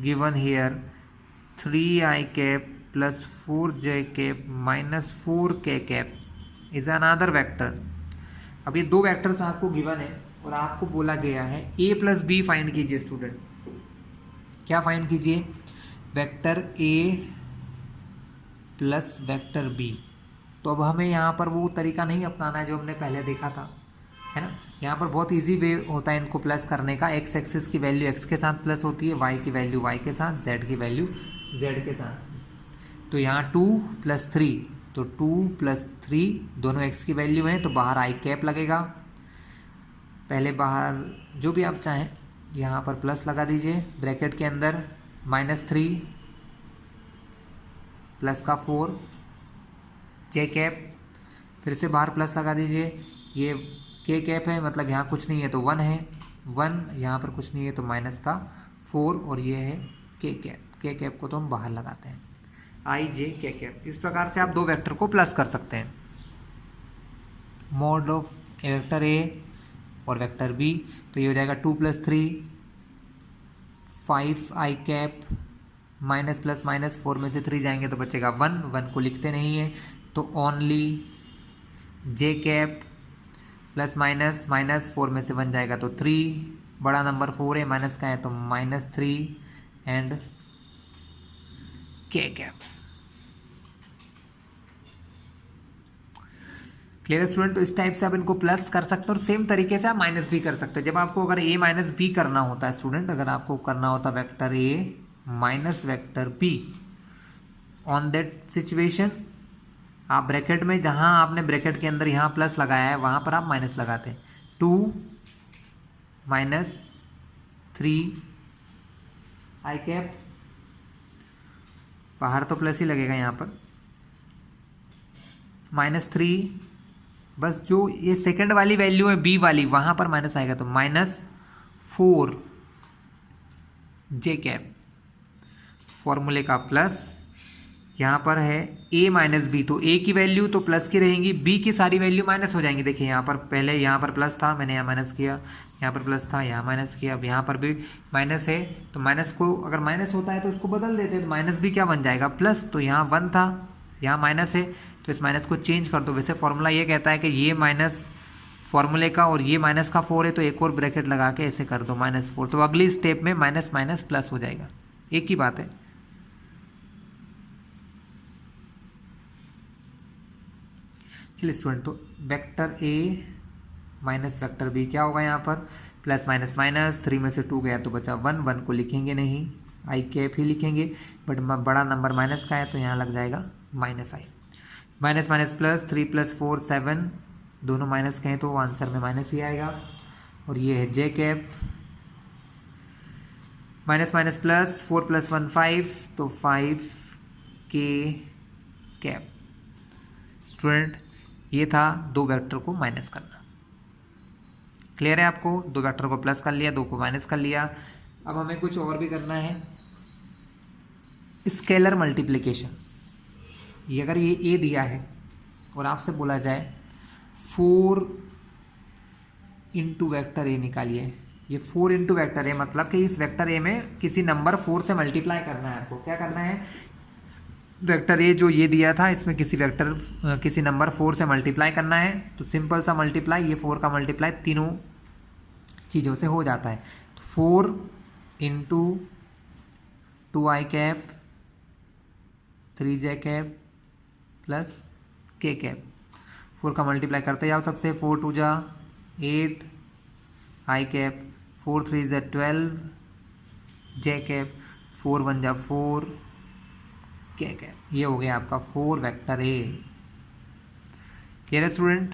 Speaker 1: given here 3i cap plus 4j cap minus 4k cap is another vector. अब ये दो वेक्टर्स आपको गिवन है और आपको बोला गया है a प्लस बी फाइंड कीजिए। स्टूडेंट, क्या फाइंड कीजिए, vector a plus vector b। तो अब हमें यहाँ पर वो तरीका नहीं अपनाना है जो हमने पहले देखा था, है ना। यहाँ पर बहुत इजी वे होता है इनको प्लस करने का। एक्स एक्सिस की वैल्यू एक्स के साथ प्लस होती है, वाई की वैल्यू वाई के साथ, जेड की वैल्यू जेड के साथ। तो यहाँ 2 + 3, तो 2 + 3 दोनों एक्स की वैल्यू हैं, तो बाहर आई कैप लगेगा। पहले बाहर जो भी आप चाहें यहाँ पर प्लस लगा दीजिए ब्रैकेट के अंदर, -3 प्लस का 4 जे कैप, फिर से बाहर प्लस लगा दीजिए। ये के कैप है, मतलब यहाँ कुछ नहीं है तो 1 है, 1 यहाँ पर कुछ नहीं है तो माइनस का 4, और ये है के कैप। के कैप को तो हम बाहर लगाते हैं, आई जे के कैप। इस प्रकार से आप दो वेक्टर को प्लस कर सकते हैं। मॉड ऑफ वेक्टर ए और वेक्टर बी, तो ये हो जाएगा 2 + 3 5 आई कैप, माइनस प्लस माइनस 4 में से 3 जाएंगे तो बचेगा 1, 1 को लिखते नहीं है तो ओनली जे कैप प्लस माइनस माइनस 4 में से 1 जाएगा तो 3, बड़ा नंबर 4 है, माइनस का है तो -3 एंड के कैप। Clear student. तो इस टाइप से आप इनको प्लस कर सकते हो और सेम तरीके से आप माइनस भी कर सकते हैं। जब आपको अगर a माइनस बी करना होता है स्टूडेंट, अगर आपको करना होता vector a minus vector b, on that situation आप ब्रैकेट में जहां आपने ब्रैकेट के अंदर यहाँ प्लस लगाया है वहां पर आप माइनस लगाते हैं। 2 - 3 आई कैप, बाहर तो प्लस ही लगेगा यहाँ पर, -3, बस जो ये सेकंड वाली वैल्यू है बी वाली वहां पर माइनस आएगा तो -4 जे कैप, फॉर्मूले का प्लस। यहाँ पर है a माइनस बी, तो a की वैल्यू तो प्लस की रहेंगी, b की सारी वैल्यू माइनस हो जाएंगी। देखिए यहाँ पर पहले यहाँ पर प्लस था, मैंने यहाँ माइनस किया, यहाँ पर प्लस था, यहाँ माइनस किया, अब यहाँ पर भी माइनस है, तो माइनस को अगर माइनस होता है तो उसको बदल देते हैं, तो माइनस भी क्या बन जाएगा प्लस। तो यहाँ 1 था, यहाँ माइनस है, तो इस माइनस को चेंज कर दो। वैसे फॉर्मूला ये कहता है कि ये माइनस फॉर्मूले का और ये माइनस का 4 है तो एक और ब्रैकेट लगा के ऐसे कर दो -4, तो अगली स्टेप में माइनस माइनस प्लस हो जाएगा, एक ही बात है। चलिए स्टूडेंट, तो vector A minus vector B क्या होगा यहाँ पर, प्लस माइनस माइनस, 3 में से 2 गया तो बचा 1, 1 को लिखेंगे नहीं, आई कैप ही लिखेंगे, बट बड़ा नंबर माइनस का है तो यहाँ लग जाएगा -i, माइनस माइनस प्लस, 3 + 4 7, दोनों माइनस के हैं तो आंसर में माइनस ही आएगा। और ये है जे कैप, माइनस माइनस प्लस, 4 + 1 5, तो 5 के कैप। स्टूडेंट ये था दो वेक्टर को माइनस करना। क्लियर है आपको, दो वेक्टर को प्लस कर लिया, दो को माइनस कर लिया। अब हमें कुछ और भी करना है, स्केलर मल्टीप्लिकेशन। ये अगर ये a दिया है और आपसे बोला जाए 4 × वेक्टर a निकालिए, ये 4 × वेक्टर a मतलब कि इस वेक्टर a में किसी नंबर 4 से मल्टीप्लाई करना है आपको। क्या करना है, वेक्टर ए जो ये दिया था इसमें किसी नंबर 4 से मल्टीप्लाई करना है, तो सिंपल सा मल्टीप्लाई, ये 4 का मल्टीप्लाई तीनों चीज़ों से हो जाता है। तो 4 × 2 आई कैप, 3 जे कैप प्लस के कैप, 4 का मल्टीप्लाई करते जाओ सबसे, 4 × 2 = 8 आई कैप, 4 × 3 = 12 जे कैप, 4 × 1 = 4 के कैप। ये हो गया आपका 4 वेक्टर ए। क्लियर है स्टूडेंट।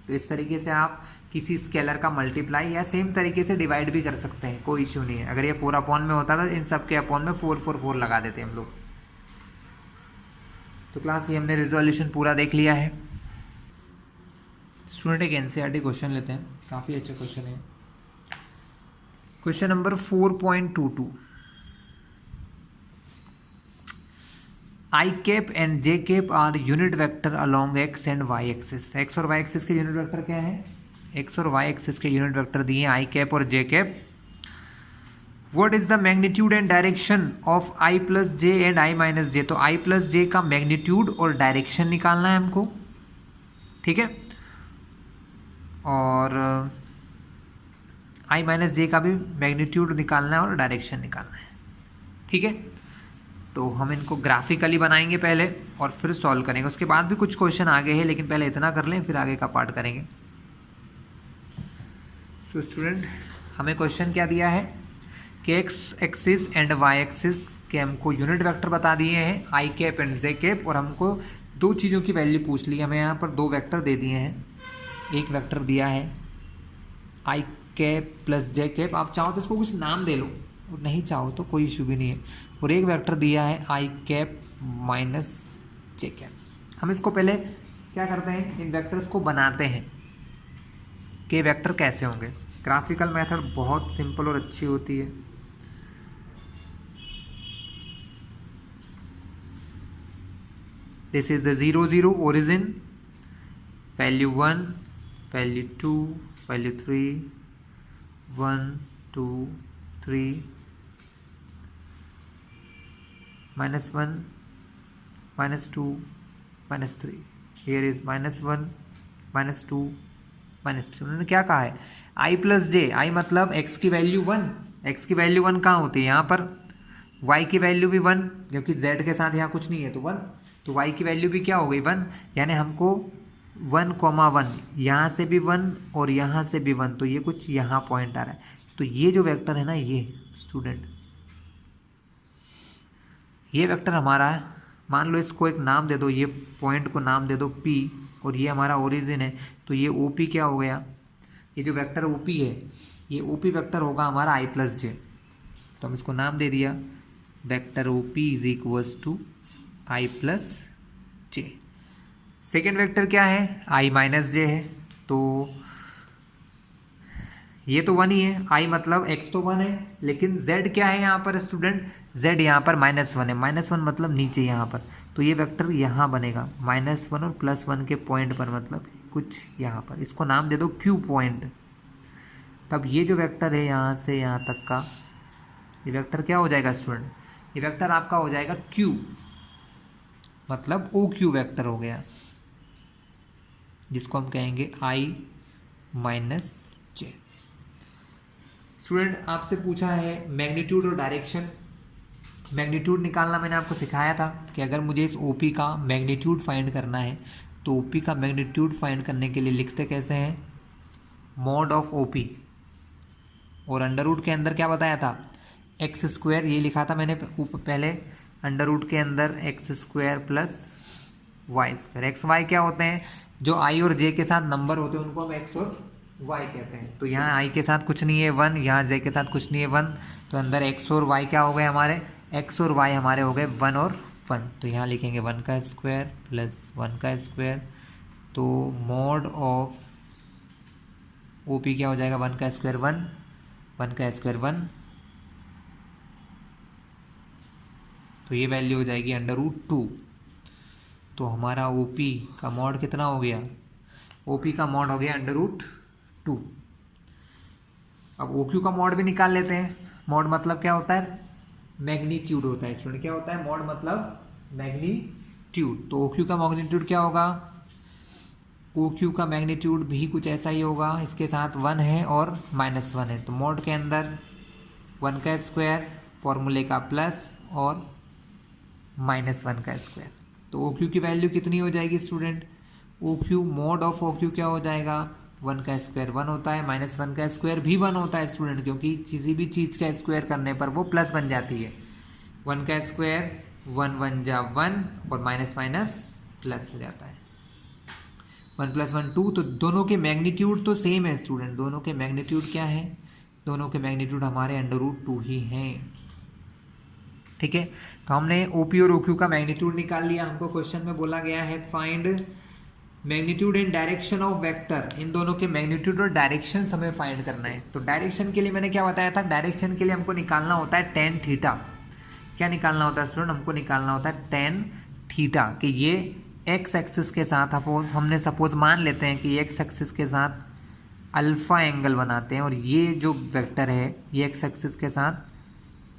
Speaker 1: तो इस तरीके से आप किसी स्केलर का मल्टीप्लाई या सेम तरीके से डिवाइड भी कर सकते हैं, कोई इश्यू नहीं है। अगर ये 4 अपॉन में होता था इन सब के अपॉन में 4 4 4 लगा देते हम लोग। तो क्लास ये हमने रिजोल्यूशन पूरा देख लिया है। स्टूडेंट एक एनसीईआरटी क्वेश्चन लेते हैं, काफ़ी अच्छा क्वेश्चन है। Question number 4.22, I cap and J cap are unit vector along X and Y axis. X और वाई एक्सिस के यूनिट वेक्टर क्या है, एक्स और वाई एक्सिस के यूनिट वेक्टर दिए आई कैप और J cap. What is the magnitude and direction of I plus J and I minus J. तो आई प्लस जे का मैग्नीट्यूड और डायरेक्शन निकालना है हमको, ठीक है, और आई माइनस जे का भी मैग्नीट्यूड निकालना है और डायरेक्शन निकालना है, ठीक है। तो हम इनको ग्राफिकली बनाएंगे पहले और फिर सॉल्व करेंगे। उसके बाद भी कुछ क्वेश्चन आगे हैं, लेकिन पहले इतना कर लें फिर आगे का पार्ट करेंगे। सो स्टूडेंट, हमें क्वेश्चन क्या दिया है कि X axis and Y axis के हमको यूनिट वेक्टर बता दिए हैं I cap and J cap, और हमको दो चीज़ों की वैल्यू पूछ ली। हमें यहाँ पर दो वेक्टर दे दिए हैं। एक वेक्टर दिया है आई कैप प्लस जे कैप, आप चाहो तो इसको कुछ नाम दे लो और नहीं चाहो तो कोई इशू भी नहीं है। और एक वेक्टर दिया है आई कैप माइनस जे कैप। हम इसको पहले क्या करते हैं, इन वेक्टर्स को बनाते हैं कि वेक्टर कैसे होंगे। ग्राफिकल मेथड बहुत सिंपल और अच्छी होती है। This is the 0 0 origin, value 1, value 2, value 3, 1 2 3, -1, -2, -3, here is -1, -2, -3। उन्होंने क्या कहा है, i प्लस जे, आई मतलब x की वैल्यू 1, x की वैल्यू 1 कहाँ होती है यहाँ पर, y की वैल्यू भी 1, क्योंकि z के साथ यहाँ कुछ नहीं है तो 1, तो y की वैल्यू भी क्या हो गई 1, यानी हमको 1,1 यहाँ से भी 1 और यहाँ से भी 1, तो ये कुछ यहाँ पॉइंट आ रहा है। तो ये जो वेक्टर है ना, ये स्टूडेंट ये वेक्टर हमारा, मान लो इसको एक नाम दे दो, ये पॉइंट को नाम दे दो P, और ये हमारा ओरिजिन है, तो ये OP क्या हो गया, ये जो वेक्टर OP है ये OP वेक्टर होगा हमारा i प्लस जे। तो हम इसको नाम दे दिया vector OP is equals to i plus J. Second vector क्या है, i माइनस जे है, तो ये तो 1 ही है, i मतलब x तो 1 है, लेकिन z क्या है यहाँ पर स्टूडेंट, z यहाँ पर -1 है, -1 मतलब नीचे यहाँ पर, तो ये वेक्टर यहाँ बनेगा -1 और +1 के पॉइंट पर, मतलब कुछ यहाँ पर, इसको नाम दे दो Q पॉइंट। तब ये जो वेक्टर है यहाँ से यहाँ तक का, ये वेक्टर क्या हो जाएगा स्टूडेंट, ये वेक्टर आपका हो जाएगा Q, मतलब OQ वेक्टर हो गया, जिसको हम कहेंगे i माइनस जे। स्टूडेंट आपसे पूछा है मैग्नीट्यूड और डायरेक्शन। मैग्नीट्यूड निकालना मैंने आपको सिखाया था कि अगर मुझे इस OP का मैग्नीट्यूड फाइंड करना है तो OP का मैग्नीट्यूड फाइंड करने के लिए लिखते कैसे हैं, मॉड ऑफ OP, और अंडर रूट के अंदर क्या बताया था, एक्स स्क्वायर, ये लिखा था मैंने पहले, अंडर रूट के अंदर X square plus Y square. X Y क्या होते हैं, जो आई और जे के साथ नंबर होते हैं उनको हम एक्स और वाई कहते हैं। तो यहाँ आई के साथ कुछ नहीं है 1, यहाँ जे के साथ कुछ नहीं है 1, तो अंदर एक्स और वाई क्या हो गए हमारे, एक्स और वाई हमारे हो गए 1 और 1, तो यहाँ लिखेंगे 1 का स्क्वायर प्लस 1 का स्क्वायर, तो मॉड ऑफ OP क्या हो जाएगा, 1 का स्क्वायर 1, 1 का स्क्वायर 1, तो ये वैल्यू हो जाएगी अंडर रूट 2। तो हमारा OP का मॉड कितना हो गया, OP का मॉड हो गया अंडर रूट 2। अब OQ का मॉड भी निकाल लेते हैं। मॉड मतलब क्या होता है, मैग्नीट्यूड होता है स्टूडेंट, क्या होता है मॉड मतलब मैग्नीट्यूड। तो OQ का मैग्नीट्यूड क्या होगा, OQ का मैग्नीट्यूड भी कुछ ऐसा ही होगा, इसके साथ 1 है और -1 है, तो मॉड के अंदर 1 का स्क्वायर, फॉर्मूले का प्लस और -1 का स्क्वायर। तो OQ की वैल्यू कितनी हो जाएगी student, OQ mod of OQ क्या हो जाएगा, 1 का स्क्वायर 1 होता है, -1 का स्क्वायर भी 1 होता है स्टूडेंट, क्योंकि किसी भी चीज़ का स्क्वायर करने पर वो प्लस बन जाती है। 1 का स्क्वायर 1 1 जा 1 और माइनस माइनस प्लस हो जाता है, 1 + 1 2। तो दोनों के मैग्नीट्यूड तो सेम है स्टूडेंट, दोनों के मैग्नीट्यूड क्या है, दोनों के मैग्नीट्यूड हमारे अंडर रूट 2 ही हैं। ठीक है, तो हमने OP और OQ का मैग्नीट्यूड निकाल लिया। हमको क्वेश्चन में बोला गया है find magnitude and direction of vector, इन दोनों के मैग्नीट्यूड और डायरेक्शन हमें फाइंड करना है। तो डायरेक्शन के लिए मैंने क्या बताया था, डायरेक्शन के लिए हमको निकालना होता है tan थीटा। क्या निकालना होता है स्टूडेंट, हमको निकालना होता है tan थीटा, कि ये एक्स एक्सिस के साथ हमने सपोज मान लेते हैं कि एक्स एक्सिस के साथ अल्फा एंगल बनाते हैं, और ये जो वेक्टर है ये एक्स एक्सिस के साथ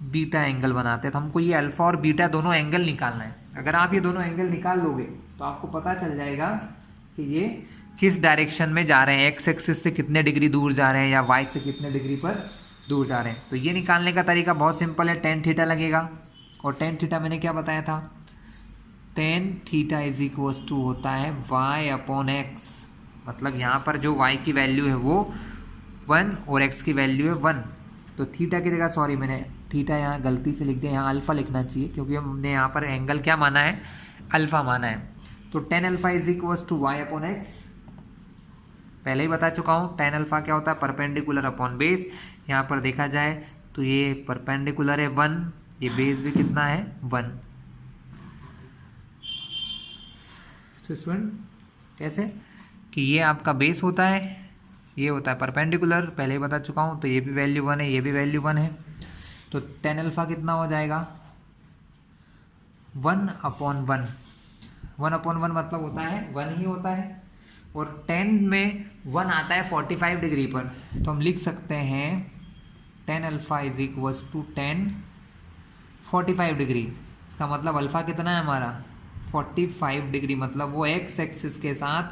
Speaker 1: बीटा एंगल बनाते हैं। तो हमको ये अल्फा और बीटा दोनों एंगल निकालना है। अगर आप ये दोनों एंगल निकाल लोगे तो आपको पता चल जाएगा कि ये किस डायरेक्शन में जा रहे हैं, एक्स एक्सिस से कितने डिग्री दूर जा रहे हैं या वाई से कितने डिग्री पर दूर जा रहे हैं। तो ये निकालने का तरीका बहुत सिंपल है, tan थीटा लगेगा और टेन थीटा मैंने क्या बताया था, tan theta is equals to होता है वाई अपॉन एक्स, मतलब यहाँ पर जो वाई की वैल्यू है वो 1 और एक्स की वैल्यू है 1, तो थीटा की जगह, सॉरी मैंने थीटा यहाँ गलती से लिख दिया, यहाँ अल्फ़ा लिखना चाहिए क्योंकि हमने यहाँ पर एंगल क्या माना है, अल्फ़ा माना है। तो tan alpha is equals to Y upon X, पहले ही बता चुका हूँ टेन अल्फ़ा क्या होता है, परपेंडिकुलर अपॉन बेस। यहाँ पर देखा जाए तो ये परपेंडिकुलर है 1, ये बेस भी कितना है 1। तो स्टूडेंट कैसे कि ये आपका बेस होता है, ये होता है परपेंडिकुलर, पहले ही बता चुका हूँ, तो ये भी वैल्यू 1 है, ये भी वैल्यू 1 है। तो टेन अल्फ़ा कितना हो जाएगा 1 अपॉन 1, 1 अपॉन 1 मतलब होता है 1 ही होता है, और 10 में 1 आता है 45 डिग्री पर, तो हम लिख सकते हैं tan alpha is equals to 10 45 degree. इसका मतलब अल्फ़ा कितना है हमारा 45 डिग्री, मतलब वो एक्स एक्सिस के साथ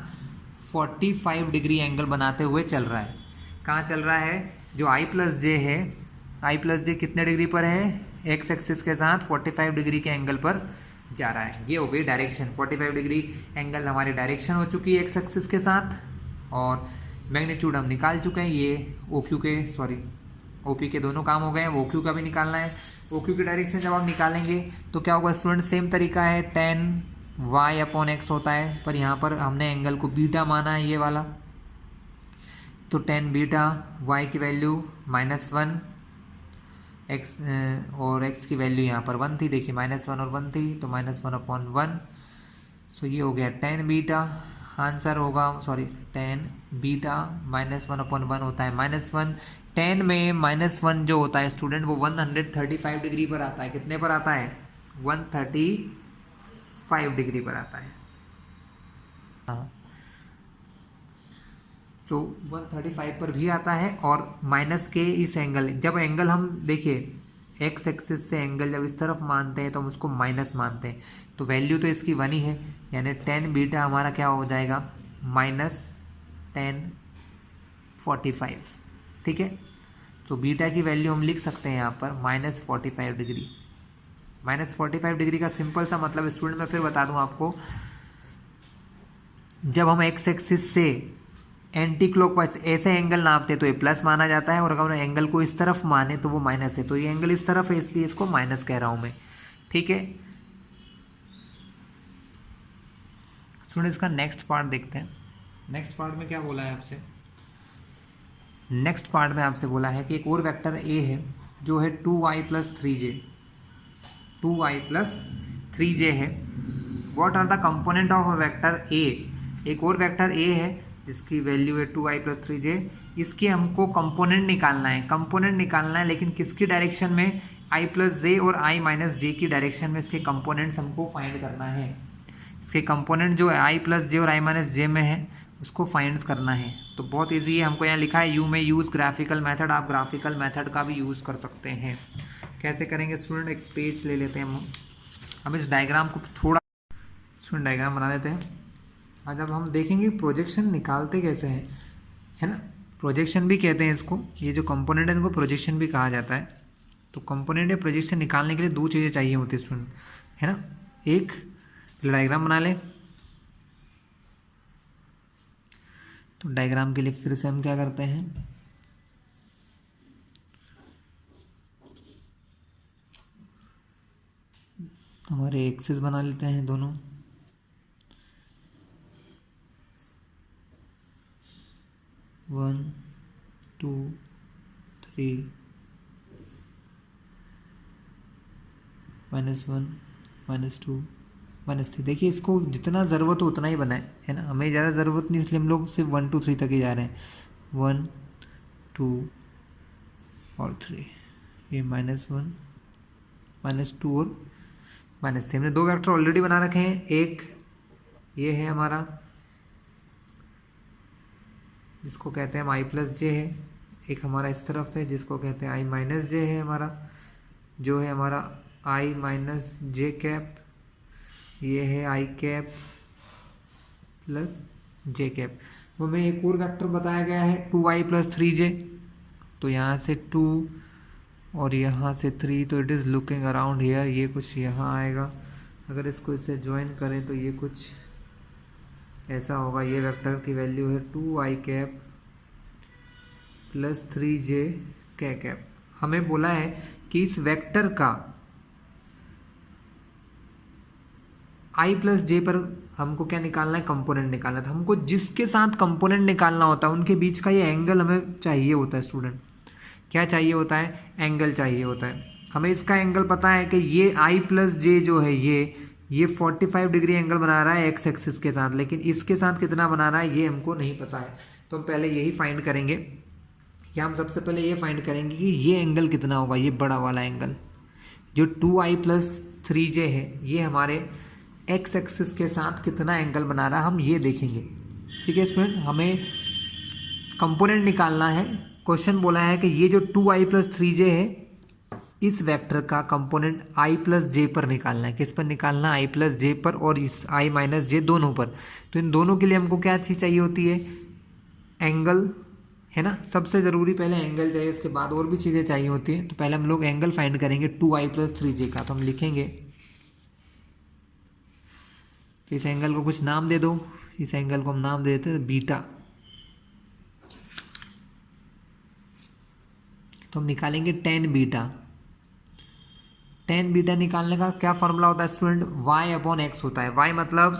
Speaker 1: 45 डिग्री एंगल बनाते हुए चल रहा है। कहाँ चल रहा है, जो आई प्लस जे है, आई प्लस जे कितने डिग्री पर है, एक्स एक्सिस के साथ 45 डिग्री के एंगल पर जा रहा है। ये हो गई डायरेक्शन, 45 डिग्री एंगल हमारी डायरेक्शन हो चुकी है एक्स एक्सिस के साथ, और मैग्नीट्यूड हम निकाल चुके हैं। ये ओ क्यू के, सॉरी ओ पी के दोनों काम हो गए हैं, ओ क्यू का भी निकालना है। ओ क्यू की डायरेक्शन जब आप निकालेंगे तो क्या होगा स्टूडेंट, सेम तरीका है, टेन वाई अपॉन एक्स होता है, पर यहाँ पर हमने एंगल को बीटा माना है ये वाला, तो टेन बीटा, वाई की वैल्यू -1, एक्स और एक्स की वैल्यू यहाँ पर 1 थी, देखिए -1 और 1 थी, तो -1 अपॉन 1, सो ये हो गया टेन बीटा, आंसर होगा, सॉरी टेन बीटा -1 अपॉन 1 होता है -1। 10 में -1 जो होता है स्टूडेंट वो 135 डिग्री पर आता है, कितने पर आता है 135 डिग्री पर आता है, हाँ, तो 135 पर भी आता है। और माइनस के इस एंगल, जब एंगल हम देखिए एक्स एक्सिस से एंगल जब इस तरफ मानते हैं तो हम उसको माइनस मानते हैं, तो वैल्यू तो इसकी 1 ही है, यानी 10 बीटा हमारा क्या हो जाएगा -1045, ठीक है। तो बीटा की वैल्यू हम लिख सकते हैं यहाँ पर -45 डिग्री। -45 डिग्री का सिंपल सा मतलब स्टूडेंट मैं फिर बता दूँ आपको, जब हम एक्स एक्सिस से एंटी क्लॉकवाइज ऐसे एंगल नापते तो ये प्लस माना जाता है, और अगर एंगल को इस तरफ माने तो वो माइनस है, तो ये एंगल इस तरफ है इसलिए इसको माइनस कह रहा हूं मैं, ठीक है। स्टूडेंट इसका नेक्स्ट पार्ट देखते हैं। नेक्स्ट पार्ट में क्या बोला है आपसे, नेक्स्ट पार्ट में आपसे बोला है कि एक और वेक्टर ए है जो है 2y + 3j, 2y + 3j है। What are the component of a vector A, एक और वेक्टर ए है जिसकी वैल्यू है 2y + 3j, इसके हमको कंपोनेंट निकालना है, कंपोनेंट निकालना है, लेकिन किसकी डायरेक्शन में, i + j और i - j की डायरेक्शन में इसके कंपोनेंट्स हमको फाइंड करना है। इसके कंपोनेंट जो i + j और i - j में है उसको फाइंड करना है। तो बहुत ईजी है, हमको यहाँ लिखा है यू में यूज़ ग्राफिकल मेथड, आप ग्राफिकल मेथड का भी यूज़ कर सकते हैं। कैसे करेंगे स्टूडेंट, एक पेज ले लेते हैं हम इस डायग्राम को थोड़ा स्टूडेंट डायग्राम बना लेते हैं। आज अब हम देखेंगे प्रोजेक्शन निकालते कैसे हैं, है ना, प्रोजेक्शन भी कहते हैं इसको, ये जो कंपोनेंट है इनको प्रोजेक्शन भी कहा जाता है। तो कंपोनेंट या प्रोजेक्शन निकालने के लिए दो चीज़ें चाहिए होती है स्टूडेंट, है ना, एक डायग्राम बना ले, तो डायग्राम के लिए फिर से हम क्या करते हैं, हमारे एक्सिस बना लेते हैं दोनों, वन टू थ्री, -1 -2 -3। देखिए इसको जितना ज़रूरत हो उतना ही बनाए, है ना, हमें ज़्यादा ज़रूरत नहीं इसलिए हम लोग सिर्फ 1 2 3 तक ही जा रहे हैं, 1 2 और 3, ये -1 -2 और -3। हमने दो वेक्टर ऑलरेडी बना रखे हैं, एक ये है हमारा जिसको कहते हैं हम i + j है, एक हमारा इस तरफ है जिसको कहते हैं i - j है, हमारा जो है हमारा i - j कैप, ये है i कैप + j कैप। वो हमें एक और वेक्टर बताया गया है 2y + 3j, तो यहाँ से 2 और यहाँ से 3, तो it is looking around here, ये कुछ यहाँ आएगा। अगर इसको इससे ज्वाइन करें तो ये कुछ ऐसा होगा। ये वेक्टर की वैल्यू है 2i cap plus 3j k cap. हमें बोला है कि इस वेक्टर का i प्लस जे पर हमको क्या निकालना है, कंपोनेंट निकालना था। हमको जिसके साथ कंपोनेंट निकालना होता है उनके बीच का ये एंगल हमें चाहिए होता है स्टूडेंट। क्या चाहिए होता है, एंगल चाहिए होता है। हमें इसका एंगल पता है कि ये i प्लस जे जो है ये 45 डिग्री एंगल बना रहा है एक्स एक्सिस के साथ, लेकिन इसके साथ कितना बना रहा है ये हमको नहीं पता है। तो हम पहले यही फाइंड करेंगे, कि हम सबसे पहले ये फाइंड करेंगे कि ये एंगल कितना होगा, ये बड़ा वाला एंगल जो 2i प्लस 3j है, ये हमारे एक्स एक्सिस के साथ कितना एंगल बना रहा है हम ये देखेंगे। ठीक है स्टूडेंट, हमें कंपोनेंट निकालना है। क्वेश्चन बोला है कि ये जो 2i प्लस 3j है इस वेक्टर का कंपोनेंट i प्लस जे पर निकालना है। किस पर निकालना है, i प्लस जे पर और इस i माइनस जे दोनों पर। तो इन दोनों के लिए हमको क्या चीज़ चाहिए होती है, एंगल, है ना। सबसे ज़रूरी पहले एंगल चाहिए, उसके बाद और भी चीज़ें चाहिए होती है। तो पहले हम लोग एंगल फाइंड करेंगे 2i प्लस 3j का। तो हम लिखेंगे, तो इस एंगल को कुछ नाम दे दो। इस एंगल को हम नाम दे देते हैं बीटा। तो हम निकालेंगे tan बीटा। tan बीटा निकालने का क्या फॉर्मूला होता है स्टूडेंट, y अपॉन एक्स होता है। y मतलब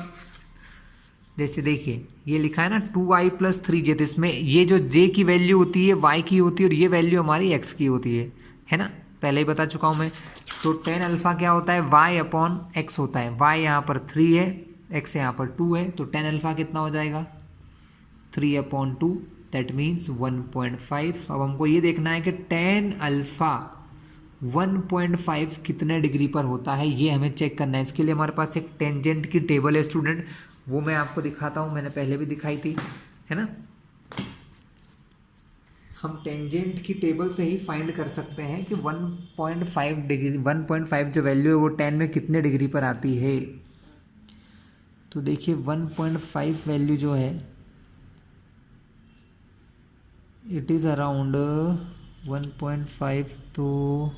Speaker 1: जैसे देखिए ये लिखा है ना 2i प्लस 3j, तो इसमें ये जो j की वैल्यू होती है y की होती है और ये वैल्यू हमारी x की होती है ना, पहले ही बता चुका हूँ मैं। तो tan अल्फा क्या होता है, y अपॉन x होता है। y यहाँ पर 3 है, x यहाँ पर 2 है, तो tan अल्फा कितना हो जाएगा 3/2, दैट मीन्स 1.5। अब हमको ये देखना है कि tan अल्फा 1.5 कितने डिग्री पर होता है, ये हमें चेक करना है। इसके लिए हमारे पास एक टेंजेंट की टेबल है स्टूडेंट, वो मैं आपको दिखाता हूँ, मैंने पहले भी दिखाई थी, है ना। हम टेंजेंट की टेबल से ही फाइंड कर सकते हैं कि 1.5 डिग्री, 1.5 जो वैल्यू है वो tan में कितने डिग्री पर आती है। तो देखिए 1.5 वैल्यू जो है इट इज़ अराउंड 1.5, तो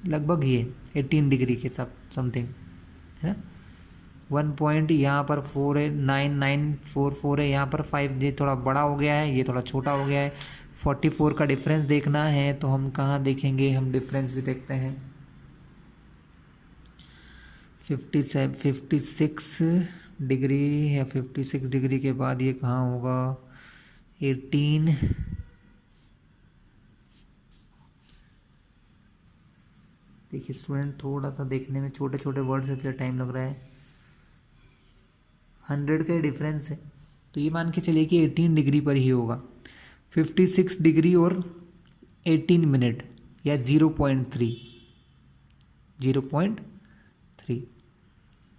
Speaker 1: लगभग ये 18 डिग्री के सब समथिंग, है ना। 1 पॉइंट यहाँ पर 4 है, 9944 है, यहाँ पर 5, ये थोड़ा बड़ा हो गया है, ये थोड़ा छोटा हो गया है। 44 का डिफरेंस देखना है तो हम कहाँ देखेंगे, हम डिफरेंस भी देखते हैं। 56 डिग्री या 56 डिग्री के बाद ये कहाँ होगा, 18। देखिए स्टूडेंट थोड़ा सा देखने में छोटे छोटे वर्ड्स इसलिए टाइम लग रहा है। 100 का डिफरेंस है, तो ये मान के चलिए कि 18 डिग्री पर ही होगा। 56 डिग्री और 18 मिनट या 0.3,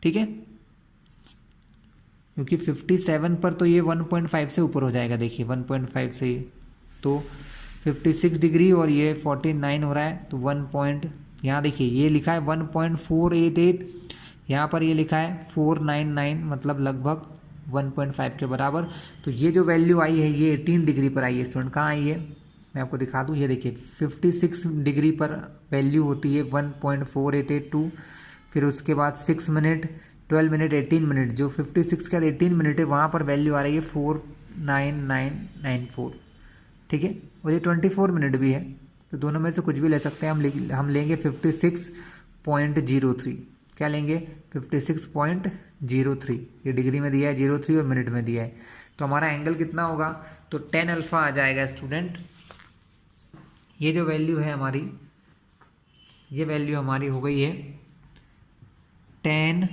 Speaker 1: ठीक है, क्योंकि 57 पर तो ये 1.5 से ऊपर हो जाएगा। देखिए 1.5 से, तो 56 डिग्री और ये 49 हो रहा है, तो 1 यहाँ देखिए ये लिखा है 1.488, यहाँ पर ये लिखा है 499, मतलब लगभग 1.5 के बराबर। तो ये जो वैल्यू आई है ये 18 डिग्री पर आई है स्टूडेंट। कहाँ आई है, मैं आपको दिखा दूँ, ये देखिए 56 डिग्री पर वैल्यू होती है 1.4882, फिर उसके बाद 6 मिनट, 12 मिनट, 18 मिनट, जो 56 के बाद 18 मिनट है वहाँ पर वैल्यू आ रही है 49994, ठीक है। और ये 24 मिनट भी है, तो दोनों में से कुछ भी ले सकते हैं। हम लेंगे 56.03। क्या लेंगे, 56.03। ये डिग्री में दिया है 03 और मिनट में दिया है, तो हमारा एंगल कितना होगा, तो tan अल्फा आ जाएगा स्टूडेंट। ये जो वैल्यू है हमारी, ये वैल्यू हमारी हो गई है tan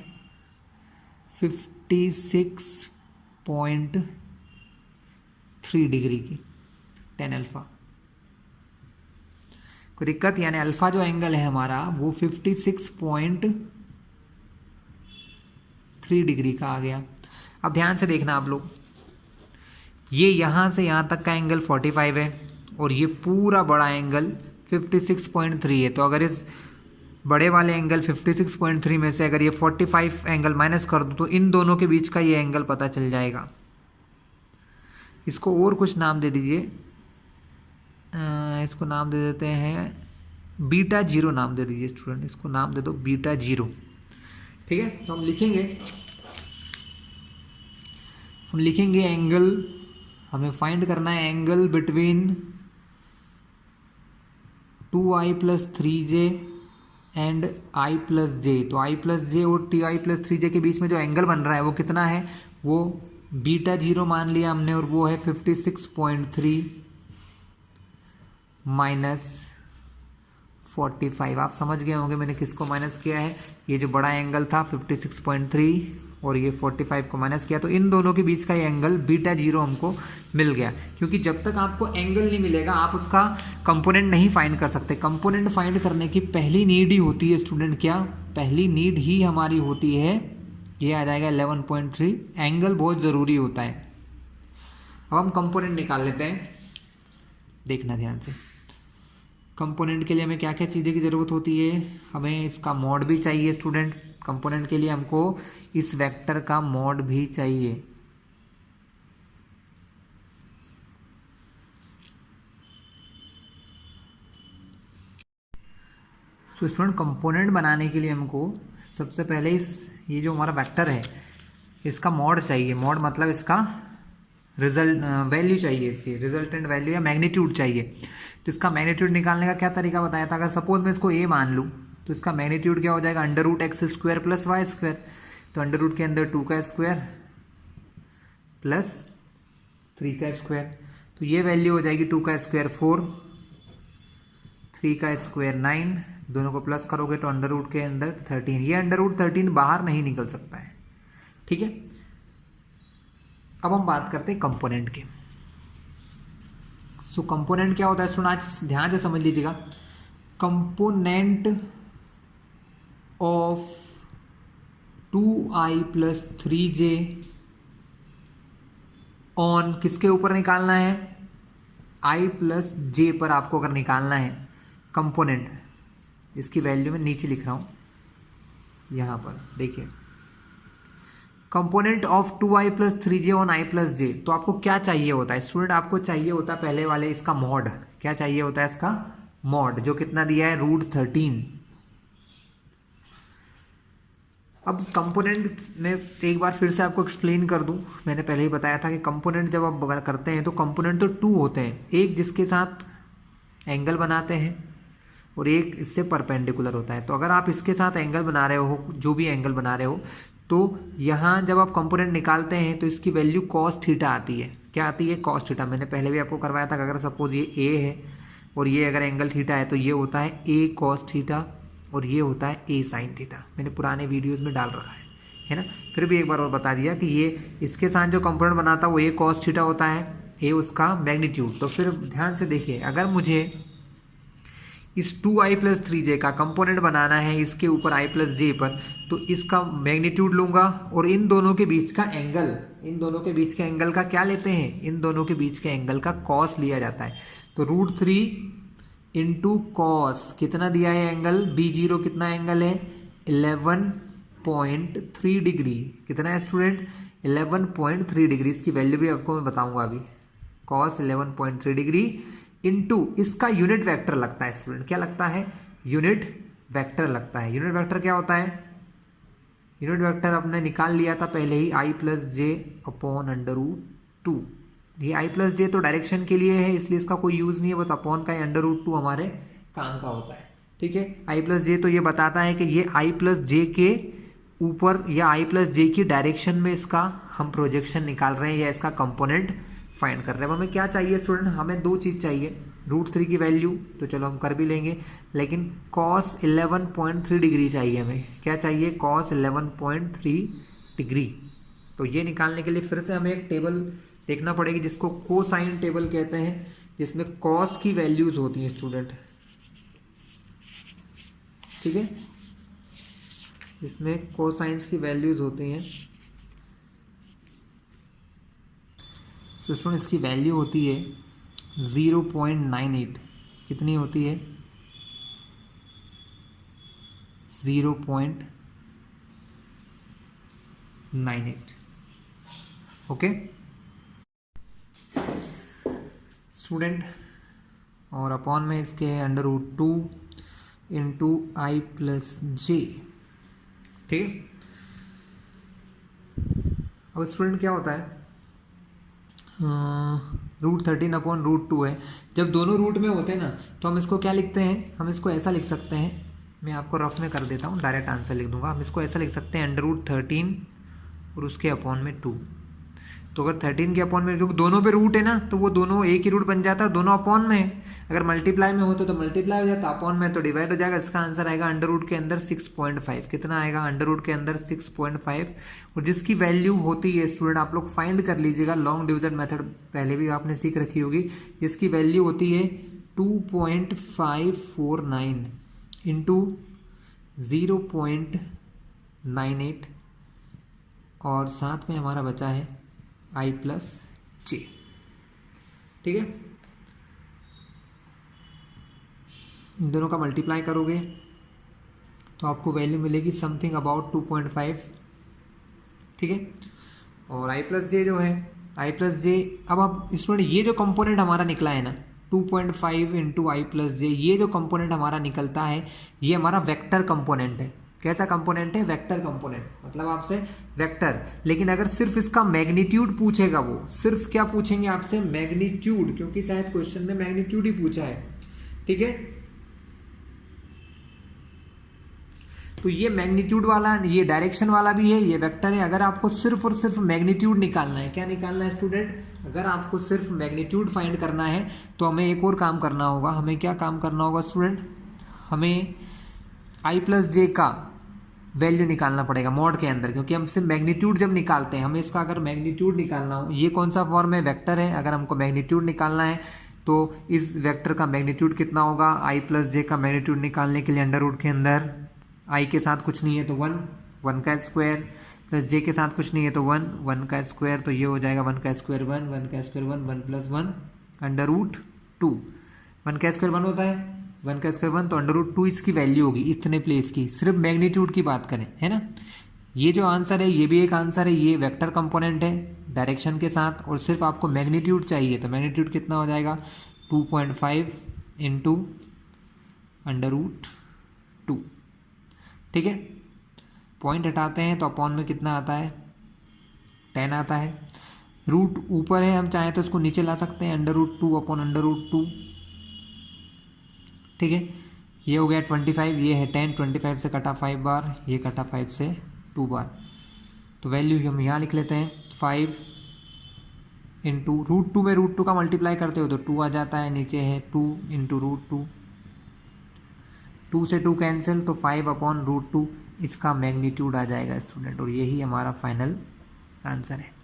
Speaker 1: 56.3 डिग्री की, tan अल्फा। कोई दिक्कत, यानी अल्फा जो एंगल है हमारा वो 56.3 डिग्री का आ गया। अब ध्यान से देखना आप लोग, ये यहाँ से यहाँ तक का एंगल 45 है और ये पूरा बड़ा एंगल 56.3 है। तो अगर इस बड़े वाले एंगल 56.3 में से अगर ये 45 एंगल माइनस कर दूँ तो इन दोनों के बीच का ये एंगल पता चल जाएगा। इसको और कुछ नाम दे दीजिए, इसको नाम दे देते हैं बीटा जीरो, नाम दे दीजिए स्टूडेंट, इसको नाम दे दो बीटा जीरो। ठीक है, तो हम लिखेंगे एंगल, हमें फाइंड करना है angle between 2i plus 3j and i plus J. तो i प्लस जे और टी आई प्लस 3j के बीच में जो एंगल बन रहा है वो कितना है, वो बीटा जीरो मान लिया हमने, और वो है 56.3 माइनस 45। आप समझ गए होंगे मैंने किसको माइनस किया है, ये जो बड़ा एंगल था 56.3 और ये 45 को माइनस किया, तो इन दोनों के बीच का ये एंगल बीटा जीरो हमको मिल गया। क्योंकि जब तक आपको एंगल नहीं मिलेगा आप उसका कंपोनेंट नहीं फाइंड कर सकते। कंपोनेंट फाइंड करने की पहली नीड ही होती है स्टूडेंट, क्या पहली नीड ही हमारी होती है, ये आ जाएगा 11.3। एंगल बहुत ज़रूरी होता है। अब हम कंपोनेंट निकाल लेते हैं, देखना ध्यान से। कंपोनेंट के लिए हमें क्या क्या चीज़ें की ज़रूरत होती है, हमें इसका मॉड भी चाहिए स्टूडेंट। कंपोनेंट के लिए हमको इस वेक्टर का मॉड भी चाहिए। तो स्टूडेंट कंपोनेंट बनाने के लिए हमको सबसे पहले ये जो हमारा वेक्टर है इसका मॉड चाहिए। मॉड मतलब इसका रिजल्ट वैल्यू चाहिए, इसकी रिजल्टेंट वैल्यू या मैग्नीट्यूड चाहिए। तो इसका मैग्नीट्यूड निकालने का क्या तरीका बताया था, अगर सपोज मैं इसको ए मान लूँ तो इसका मैग्नीट्यूड क्या हो जाएगा, under root X square plus Y square. तो अंडर रूट के अंदर 2 का स्क्वायर प्लस 3 का स्क्वायर, तो ये वैल्यू हो जाएगी 2 का स्क्वायर 4, 3 का स्क्वायर 9, दोनों को प्लस करोगे तो अंडर रूट के अंदर 13। ये अंडर रूट 13 बाहर नहीं निकल सकता है। ठीक है, अब हम बात करते हैं कंपोनेंट के। सो कंपोनेंट क्या होता है स्टूडेंट, आज ध्यान से समझ लीजिएगा। Component of 2i plus 3j on किसके ऊपर निकालना है, i प्लस जे पर आपको अगर निकालना है कंपोनेंट, इसकी वैल्यू मैं नीचे लिख रहा हूं यहां पर देखिए, component of 2i plus 3j on i plus J. तो आपको क्या चाहिए होता है स्टूडेंट, आपको चाहिए होता है पहले वाले इसका मॉड। क्या चाहिए होता है इसका मॉड, जो कितना दिया है √13। अब कंपोनेंट में एक बार फिर से आपको एक्सप्लेन कर दूं, मैंने पहले ही बताया था कि कंपोनेंट जब आप करते हैं तो कंपोनेंट तो 2 होते हैं, एक जिसके साथ एंगल बनाते हैं और एक इससे परपेंडिकुलर होता है। तो अगर आप इसके साथ एंगल बना रहे हो, जो भी एंगल बना रहे हो, तो यहाँ जब आप कंपोनेंट निकालते हैं तो इसकी वैल्यू cos थीटा आती है। क्या आती है, cos थीटा। मैंने पहले भी आपको करवाया था कि अगर सपोज ये a है और ये अगर एंगल थीटा है तो ये होता है a cos थीटा और ये होता है a sin थीटा। मैंने पुराने वीडियोज़ में डाल रखा है ना। फिर भी एक बार और बता दिया कि ये इसके साथ जो कंपोनेंट बनाता है वो a cos थीटा होता है, a उसका मैग्नीट्यूड। तो फिर ध्यान से देखिए, अगर मुझे इस 2i प्लस 3j का कंपोनेंट बनाना है इसके ऊपर i प्लस जे पर, तो इसका मैग्नीट्यूड लूंगा और इन दोनों के बीच का एंगल, इन दोनों के बीच के एंगल का क्या लेते हैं, इन दोनों के बीच के एंगल का कॉस लिया जाता है। तो √3 इंटू कॉस कितना दिया है एंगल, B0 कितना एंगल है 11.3 डिग्री। कितना है स्टूडेंट 11.3 डिग्री। इसकी वैल्यू भी आपको मैं बताऊंगा अभी। कॉस 11.3 डिग्री इंटू इसका यूनिट वेक्टर लगता है स्टूडेंट। क्या लगता है, यूनिट वेक्टर लगता है। यूनिट वेक्टर क्या होता है, यूनिट वेक्टर आपने निकाल लिया था पहले ही, i प्लस जे अपॉन √2। ये i प्लस जे तो डायरेक्शन के लिए है इसलिए इसका कोई यूज नहीं है, बस अपॉन का √2 हमारे काम का होता है। ठीक है, i प्लस जे तो ये बताता है कि ये i प्लस जे के ऊपर या i प्लस जे की डायरेक्शन में इसका हम प्रोजेक्शन निकाल रहे हैं या इसका कंपोनेंट फाइंड कर रहे हैं। हमें क्या चाहिए स्टूडेंट, हमें 2 चीज़ चाहिए, √3 की वैल्यू तो चलो हम कर भी लेंगे, लेकिन cos 11.3 डिग्री चाहिए हमें। क्या चाहिए, cos 11.3 डिग्री। तो ये निकालने के लिए फिर से हमें एक टेबल देखना पड़ेगी जिसको कोसाइन टेबल कहते हैं, जिसमें cos की वैल्यूज होती हैं स्टूडेंट। ठीक है, इसमें कोसाइंस की वैल्यूज होती हैं। तो स्टूडेंट इसकी वैल्यू होती है 0.98। कितनी होती है 0.98। ओके स्टूडेंट, और अपॉन में इसके है अंडर रूट 2 इंटू आई प्लस जे। ठीक है। अब स्टूडेंट क्या होता है, √13/√2 है। जब दोनों रूट में होते हैं ना तो हम इसको क्या लिखते हैं, हम इसको ऐसा लिख सकते हैं, मैं आपको रफ में कर देता हूँ, डायरेक्ट आंसर लिख दूंगा। हम इसको ऐसा लिख सकते हैं √13 और उसके अपॉन में 2। तो अगर 13 के अपॉन में, क्योंकि दोनों पे रूट है ना तो वो दोनों एक ही रूट बन जाता है, दोनों अपॉन में है। अगर मल्टीप्लाई में होते तो मल्टीप्लाई हो जाता, अपॉन में तो डिवाइड हो जाएगा। इसका आंसर आएगा अंडर रूट के अंदर 6.5। कितना आएगा, अंडर रूट के अंदर 6.5। और जिसकी वैल्यू होती है स्टूडेंट, आप लोग फाइंड कर लीजिएगा, लॉन्ग डिवीजन मेथड पहले भी आपने सीख रखी होगी, जिसकी वैल्यू होती है 2.549 इंटू 0.98 और साथ में हमारा बचा है आई प्लस जे। ठीक है, इन दोनों का मल्टीप्लाई करोगे तो आपको वैल्यू मिलेगी समथिंग अबाउट 2.5। ठीक है, और आई प्लस जे जो है, आई प्लस जे, अब आप स्टूडेंट ये जो कंपोनेंट हमारा निकला है ना 2.5 इंटू आई प्लस जे, ये जो कंपोनेंट हमारा निकलता है ये हमारा वेक्टर कंपोनेंट है। कैसा कंपोनेंट है, वेक्टर कंपोनेंट, मतलब आपसे वेक्टर। लेकिन अगर सिर्फ इसका मैग्नीट्यूड पूछेगा, वो सिर्फ क्या पूछेंगे आपसे, मैग्नीट्यूड, क्योंकि शायद क्वेश्चन में मैग्नीट्यूड ही पूछा है। ठीक है, तो ये मैग्नीट्यूड वाला, ये डायरेक्शन वाला भी है, ये वेक्टर है। अगर आपको सिर्फ और सिर्फ मैग्नीट्यूड निकालना है, क्या निकालना है स्टूडेंट, अगर आपको सिर्फ मैग्नीट्यूड फाइंड करना है तो हमें एक और काम करना होगा। हमें क्या काम करना होगा स्टूडेंट, हमें आई प्लस जे का वैल्यू निकालना पड़ेगा मॉड के अंदर, क्योंकि हम सिर्फ मैग्नीट्यूड जब निकालते हैं, हमें इसका अगर मैग्नीट्यूड निकालना हो, ये कौन सा फॉर्म है, वेक्टर है, अगर हमको मैग्नीट्यूड निकालना है तो इस वेक्टर का मैग्नीट्यूड कितना होगा, आई प्लस जे का मैग्नीट्यूड निकालने के लिए अंडर रूट के अंदर आई के साथ कुछ नहीं है तो 1, 1 का स्क्वायर, प्लस जे के साथ कुछ नहीं है तो 1, 1 का स्क्वायर, तो ये हो जाएगा 1 का स्क्वायर 1, 1 का स्क्वायर 1, 1 प्लस 1 अंडर रूट 2। 1 का स्क्वायर 1 होता है, 1 का स्क्वायर 1, तो अंडर रूट 2 इसकी वैल्यू होगी इतने प्लेस की, सिर्फ मैग्नीट्यूड की बात करें, है ना। ये जो आंसर है ये भी एक आंसर है, ये वेक्टर कंपोनेंट है डायरेक्शन के साथ, और सिर्फ आपको मैग्नीट्यूड चाहिए, तो मैग्नीट्यूड कितना हो जाएगा 2.5 इंटू अंडर रूट 2। ठीक है, पॉइंट हटाते हैं तो अपॉन में कितना आता है, 10 आता है। रूट ऊपर है, हम चाहें तो इसको नीचे ला सकते हैं, under root 2 upon under root 2। ठीक है, ये हो गया 25, ये है 10, 25 से कटा 5 बार, ये कटा 5 से 2 बार, तो वैल्यू हम यहाँ लिख लेते हैं 5 इंटू रूट 2 में रूट 2 का मल्टीप्लाई करते हो तो 2 आ जाता है, नीचे है 2 इंटू रूट 2, 2 से 2 कैंसिल, तो 5 अपॉन रूट 2 इसका मैग्नीट्यूड आ जाएगा स्टूडेंट, और यही हमारा फाइनल आंसर है।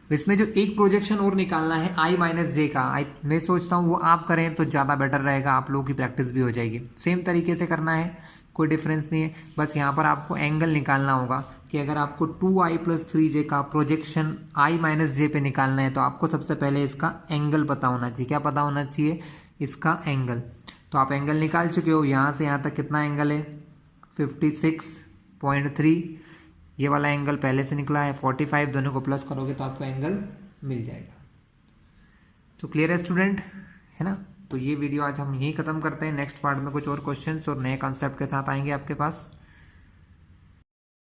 Speaker 1: इसमें जो एक प्रोजेक्शन और निकालना है आई माइनस जे का, मैं सोचता हूँ वो आप करें तो ज़्यादा बेटर रहेगा, आप लोगों की प्रैक्टिस भी हो जाएगी। सेम तरीके से करना है, कोई डिफरेंस नहीं है, बस यहाँ पर आपको एंगल निकालना होगा कि अगर आपको 2i + 3j का प्रोजेक्शन i माइनस जे पे निकालना है तो आपको सबसे पहले इसका एंगल पता होना चाहिए। क्या पता होना चाहिए, इसका एंगल। तो आप एंगल निकाल चुके हो, यहाँ से यहाँ तक कितना एंगल है 56.3, ये वाला एंगल पहले से निकला है 45, दोनों को प्लस करोगे तो आपको एंगल मिल जाएगा। तो क्लियर है स्टूडेंट, है ना। तो ये वीडियो आज हम यहीं ख़त्म करते हैं, नेक्स्ट पार्ट में कुछ और क्वेश्चंस और नए कॉन्सेप्ट के साथ आएंगे आपके पास।